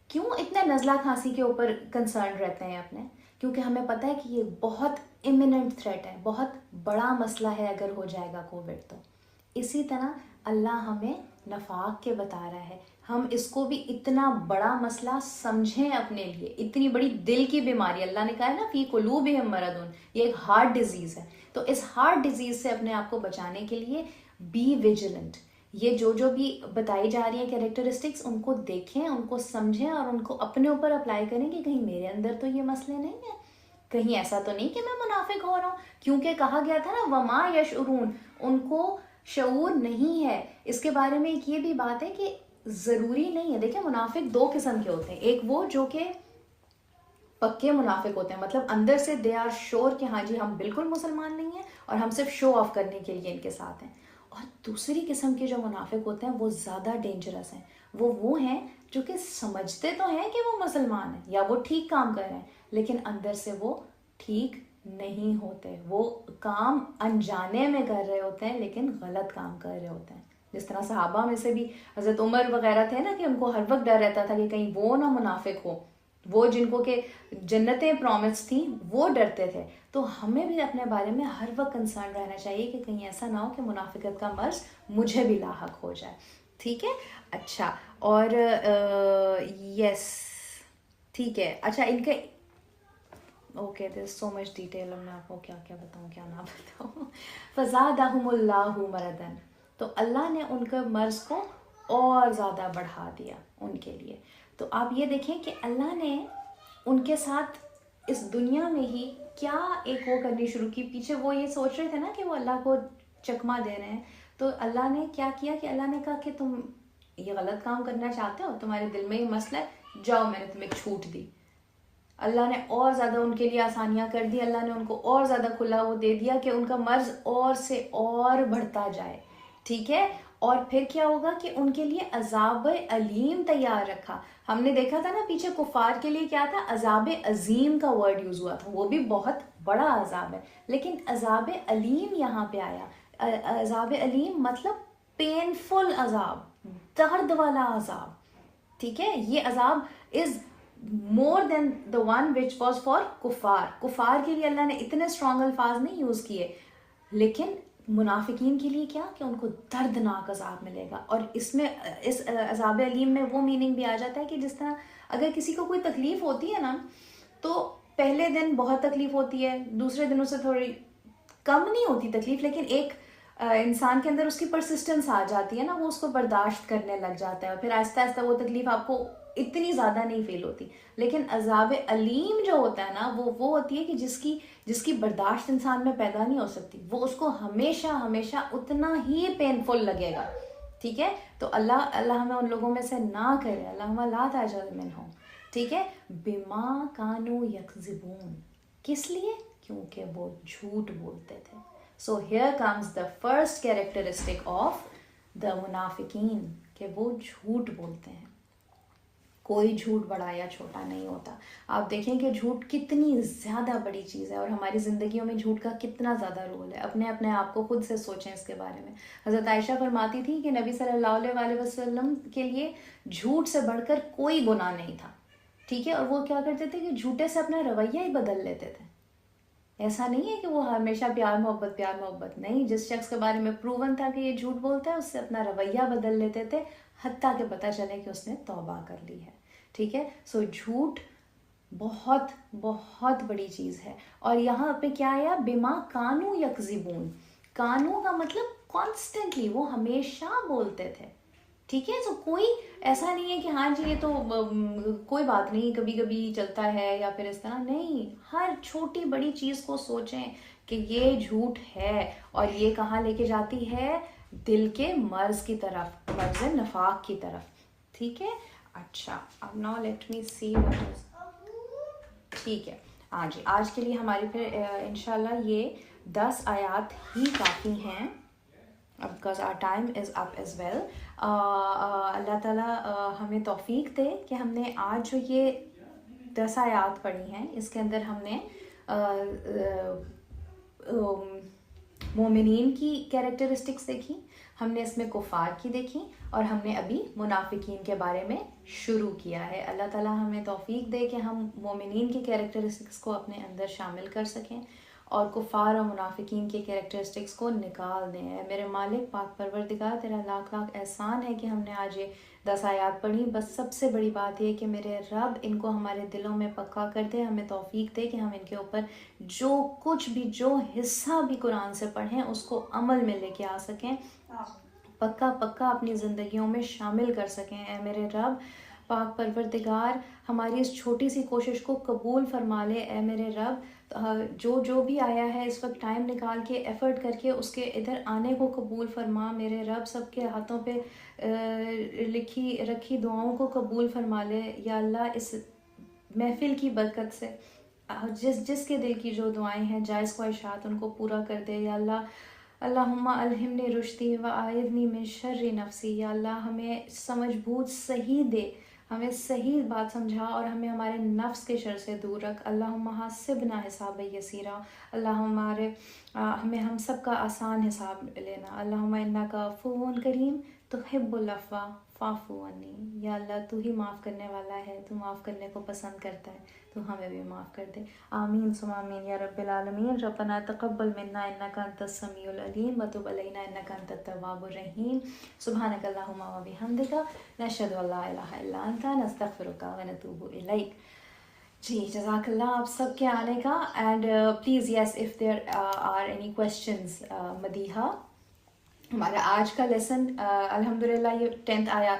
کیوں اتنے نزلہ کھانسی کے اوپر کنسرن رہتے ہیں اپنے؟ کیونکہ ہمیں پتہ ہے کہ یہ بہت امیوننٹ تھریٹ ہے، بہت بڑا مسئلہ ہے اگر ہو جائے گا کووڈ تو. اسی طرح اللہ ہمیں نفاق کے بتا رہا ہے، ہم اس کو بھی اتنا بڑا مسئلہ سمجھیں اپنے لیے، اتنی بڑی دل کی بیماری. اللہ نے کہا ہے نا فی قلوبہم مرض، یہ ایک ہارٹ ڈیزیز ہے. تو اس ہارٹ ڈیزیز سے اپنے آپ کو بچانے کے لیے بی ویجیلنٹ. یہ جو بھی بتائی جا رہی ہیں کیریکٹرسٹکس، ان کو دیکھیں، ان کو سمجھیں اور ان کو اپنے اوپر اپلائی کریں کہ کہیں میرے اندر تو یہ مسئلے نہیں ہیں، کہیں ایسا تو نہیں کہ میں منافق ہو رہا ہوں. کیونکہ کہا گیا تھا نا وما یشعرون، ان کو شعور نہیں ہے. اس کے بارے میں ایک یہ بھی بات ہے کہ ضروری نہیں ہے. دیکھیں منافق دو قسم کے ہوتے ہیں، ایک وہ جو کہ پکے منافق ہوتے ہیں، مطلب اندر سے دے آر شور کہ ہاں جی ہم بالکل مسلمان نہیں ہیں اور ہم صرف شو آف کرنے کے لیے ان کے ساتھ ہیں. اور دوسری قسم کے جو منافق ہوتے ہیں وہ زیادہ ڈینجرس ہیں. وہ ہیں جو کہ سمجھتے تو ہیں کہ وہ مسلمان ہیں یا وہ ٹھیک کام کر رہے ہیں، لیکن اندر سے وہ ٹھیک نہیں ہوتے. وہ کام انجانے میں کر رہے ہوتے ہیں لیکن غلط کام کر رہے ہوتے ہیں. جس طرح صحابہ میں سے بھی حضرت عمر وغیرہ تھے نا، کہ ان کو ہر وقت ڈر رہتا تھا کہ کہیں وہ نہ منافق ہو، وہ جن کو کہ جنتیں پرومس تھیں وہ ڈرتے تھے. تو ہمیں بھی اپنے بارے میں ہر وقت کنسرن رہنا چاہیے کہ کہیں ایسا نہ ہو کہ منافقت کا مرض مجھے بھی لاحق ہو جائے. ٹھیک ہے، اچھا، اور یس ٹھیک ہے. اچھا، ان کے okay there so much detail, میں آپ کو کیا کیا بتاؤں کیا نہ بتاؤں. فزادہم اللہ مرضاً، تو اللہ نے ان کے مرض کو اور زیادہ بڑھا دیا ان کے لیے. تو آپ یہ دیکھیں کہ اللہ نے ان کے ساتھ اس دنیا میں ہی کیا ایک وہ کرنی شروع کی. پیچھے وہ یہ سوچ رہے تھے نا کہ وہ اللہ کو چکما دے رہے ہیں، تو اللہ نے کیا کیا کہ اللہ نے کہا کہ تم یہ غلط کام کرنا چاہتے ہو، تمہارے دل میں یہ مسئلہ ہے، جاؤ میں نے تمہیں چھوٹ دی. اللہ نے اور زیادہ ان کے لیے آسانیاں کر دی. اللہ نے ان کو اور زیادہ کھلا وہ دے دیا کہ ان کا مرض اور سے اور بڑھتا جائے. ٹھیک ہے، اور پھر کیا ہوگا کہ ان کے لیے عذاب علیم تیار رکھا. ہم نے دیکھا تھا نا پیچھے کفار کے لیے کیا تھا، عذاب عظیم کا ورڈ یوز ہوا تھا، وہ بھی بہت بڑا عذاب ہے. لیکن عذاب علیم یہاں پہ آیا. عذاب علیم مطلب پینفل عذاب، درد والا عذاب. ٹھیک ہے. یہ عذاب is more than the one which was for کفار. کفار کے لیے اللہ نے اتنے اسٹرانگ الفاظ نہیں یوز کیے, لیکن منافقین کے لیے کیا کہ ان کو دردناک عذاب ملے گا. اور اس میں اس عذاب علیم میں وہ میننگ بھی آ جاتا ہے کہ جس طرح اگر کسی کو کوئی تکلیف ہوتی ہے نا تو پہلے دن بہت تکلیف ہوتی ہے, دوسرے دنوں سے تھوڑی کم نہیں ہوتی تکلیف, لیکن ایک انسان کے اندر اس کی پرسسٹنس آ جاتی ہے نا, وہ اس کو برداشت کرنے لگ جاتا ہے, اور پھر آہستہ آہستہ وہ تکلیف آپ کو اتنی زیادہ نہیں فیل ہوتی. لیکن عذاب علیم جو ہوتا ہے نا وہ ہوتی ہے کہ جس کی برداشت انسان میں پیدا نہیں ہو سکتی, وہ اس کو ہمیشہ ہمیشہ اتنا ہی پینفل لگے گا. ٹھیک ہے, تو اللہ ہمیں ان لوگوں میں سے نہ کرے, اللہ لا تعجل منہم. ٹھیک ہے, بما کانوا یکذبون, کس لیے؟ کیونکہ وہ جھوٹ بولتے تھے. So here comes the first characteristic of the منافقین, کہ وہ جھوٹ بولتے ہیں. کوئی جھوٹ بڑا یا چھوٹا نہیں ہوتا. آپ دیکھیں کہ جھوٹ کتنی زیادہ بڑی چیز ہے, اور ہماری زندگیوں میں جھوٹ کا کتنا زیادہ رول ہے. اپنے آپ کو خود سے سوچیں اس کے بارے میں. حضرت عائشہ فرماتی تھی کہ نبی صلی اللہ علیہ وسلم کے لیے جھوٹ سے بڑھ کر کوئی گناہ نہیں تھا. ٹھیک ہے, اور وہ کیا کرتے تھے کہ جھوٹے سے اپنا رویہ ہی بدل لیتے تھے. ایسا نہیں ہے کہ وہ ہمیشہ پیار محبت نہیں, جس شخص کے بارے میں پروون تھا کہ یہ جھوٹ بولتا ہے اس سے اپنا رویہ بدل لیتے تھے, حتیٰ کہ پتہ چلے کہ اس نے توبہ کر لی ہے. ٹھیک ہے, سو جھوٹ بہت بہت بڑی چیز ہے. اور یہاں پہ کیا آیا؟ بما کانوا یکذبون. کانو کا مطلب کانسٹنٹلی, وہ ہمیشہ بولتے تھے. ٹھیک ہے, سو کوئی ایسا نہیں ہے کہ ہاں جی یہ تو کوئی بات نہیں کبھی کبھی چلتا ہے یا پھر اس طرح نہیں. ہر چھوٹی بڑی چیز کو سوچیں کہ یہ جھوٹ ہے, اور یہ کہاں لے کے جاتی ہے؟ دل کے مرض کی طرف, مرض نفاق کی طرف. ٹھیک ہے, اچھا اب now let me see what is. ٹھیک ہے, ہاں جی آج کے لیے ہماری پھر انشاءاللہ یہ 10 آیات ہی کافی ہیں, because our time is up as well. اللہ تعالیٰ ہمیں توفیق دے کہ ہم نے آج جو یہ 10 آیات پڑھی ہیں اس کے اندر ہم نے مومنین کی کیریکٹرسٹکس دیکھی, ہم نے اس میں کفار کی دیکھی, اور ہم نے ابھی منافقین کے بارے میں شروع کیا ہے. اللہ تعالیٰ ہمیں توفیق دے کہ ہم مومنین کی کیریکٹرسٹکس کو اپنے اندر شامل کر سکیں اور کفار اور منافقین کے کیریکٹرسٹکس کو نکال دیں. میرے مالک پاک پروردگار تیرا لاکھ لاکھ احسان ہے کہ ہم نے آج یہ 10 آیات پڑھی. بس سب سے بڑی بات یہ کہ میرے رب ان کو ہمارے دلوں میں پکا کر دے, ہمیں توفیق دے کہ ہم ان کے اوپر جو کچھ بھی جو حصہ بھی قرآن سے پڑھیں اس کو عمل میں لے کے آ سکیں, پکا اپنی زندگیوں میں شامل کر سکیں. اے میرے رب پاک پروردگار ہماری اس چھوٹی سی کوشش کو قبول فرما لے. اے میرے رب جو بھی آیا ہے اس وقت ٹائم نکال کے ایفرٹ کر کے اس کے ادھر آنے کو قبول فرما. میرے رب سب کے ہاتھوں پہ رکھی دعاؤں کو قبول فرما لے. یا اللہ اس محفل کی برکت سے جس کے دل کی جو دعائیں ہیں جائز خواہشات ان کو پورا کر دے. یا اللہ اللہم الہمنی رشدی و اعذنی من شر نفسی. یا اللہ ہمیں سمجھ بوجھ صحیح دے, ہمیں صحیح بات سمجھا اور ہمیں ہمارے نفس کے شر سے دور رکھ. اللہم حاسبنا حسابا یسیرا. اللہ ہمیں ہم سب کا آسان حساب لینا. اللہم انک عفو کریم تحب العفو فاعف عنی. یا اللہ تو ہی معاف کرنے والا ہے, تو معاف کرنے کو پسند کرتا ہے, تو ہمیں بھی معاف کر دے. آمین ثم آمین یا رب العالمین. ربنا تقبل منا انک انت السمیع العلیم وتب علینا انک انت التواب الرحیم. سبحانک اللہم و بحمدک نشہد ان لا الہ الا انت نستغفرک و نتوب الیک. جی جزاک اللہ آپ سب کے آنے کا. And please yes if there are any questions. Madiha ہمارا آج کا لیسن الحمدللہ یہ 10th آیات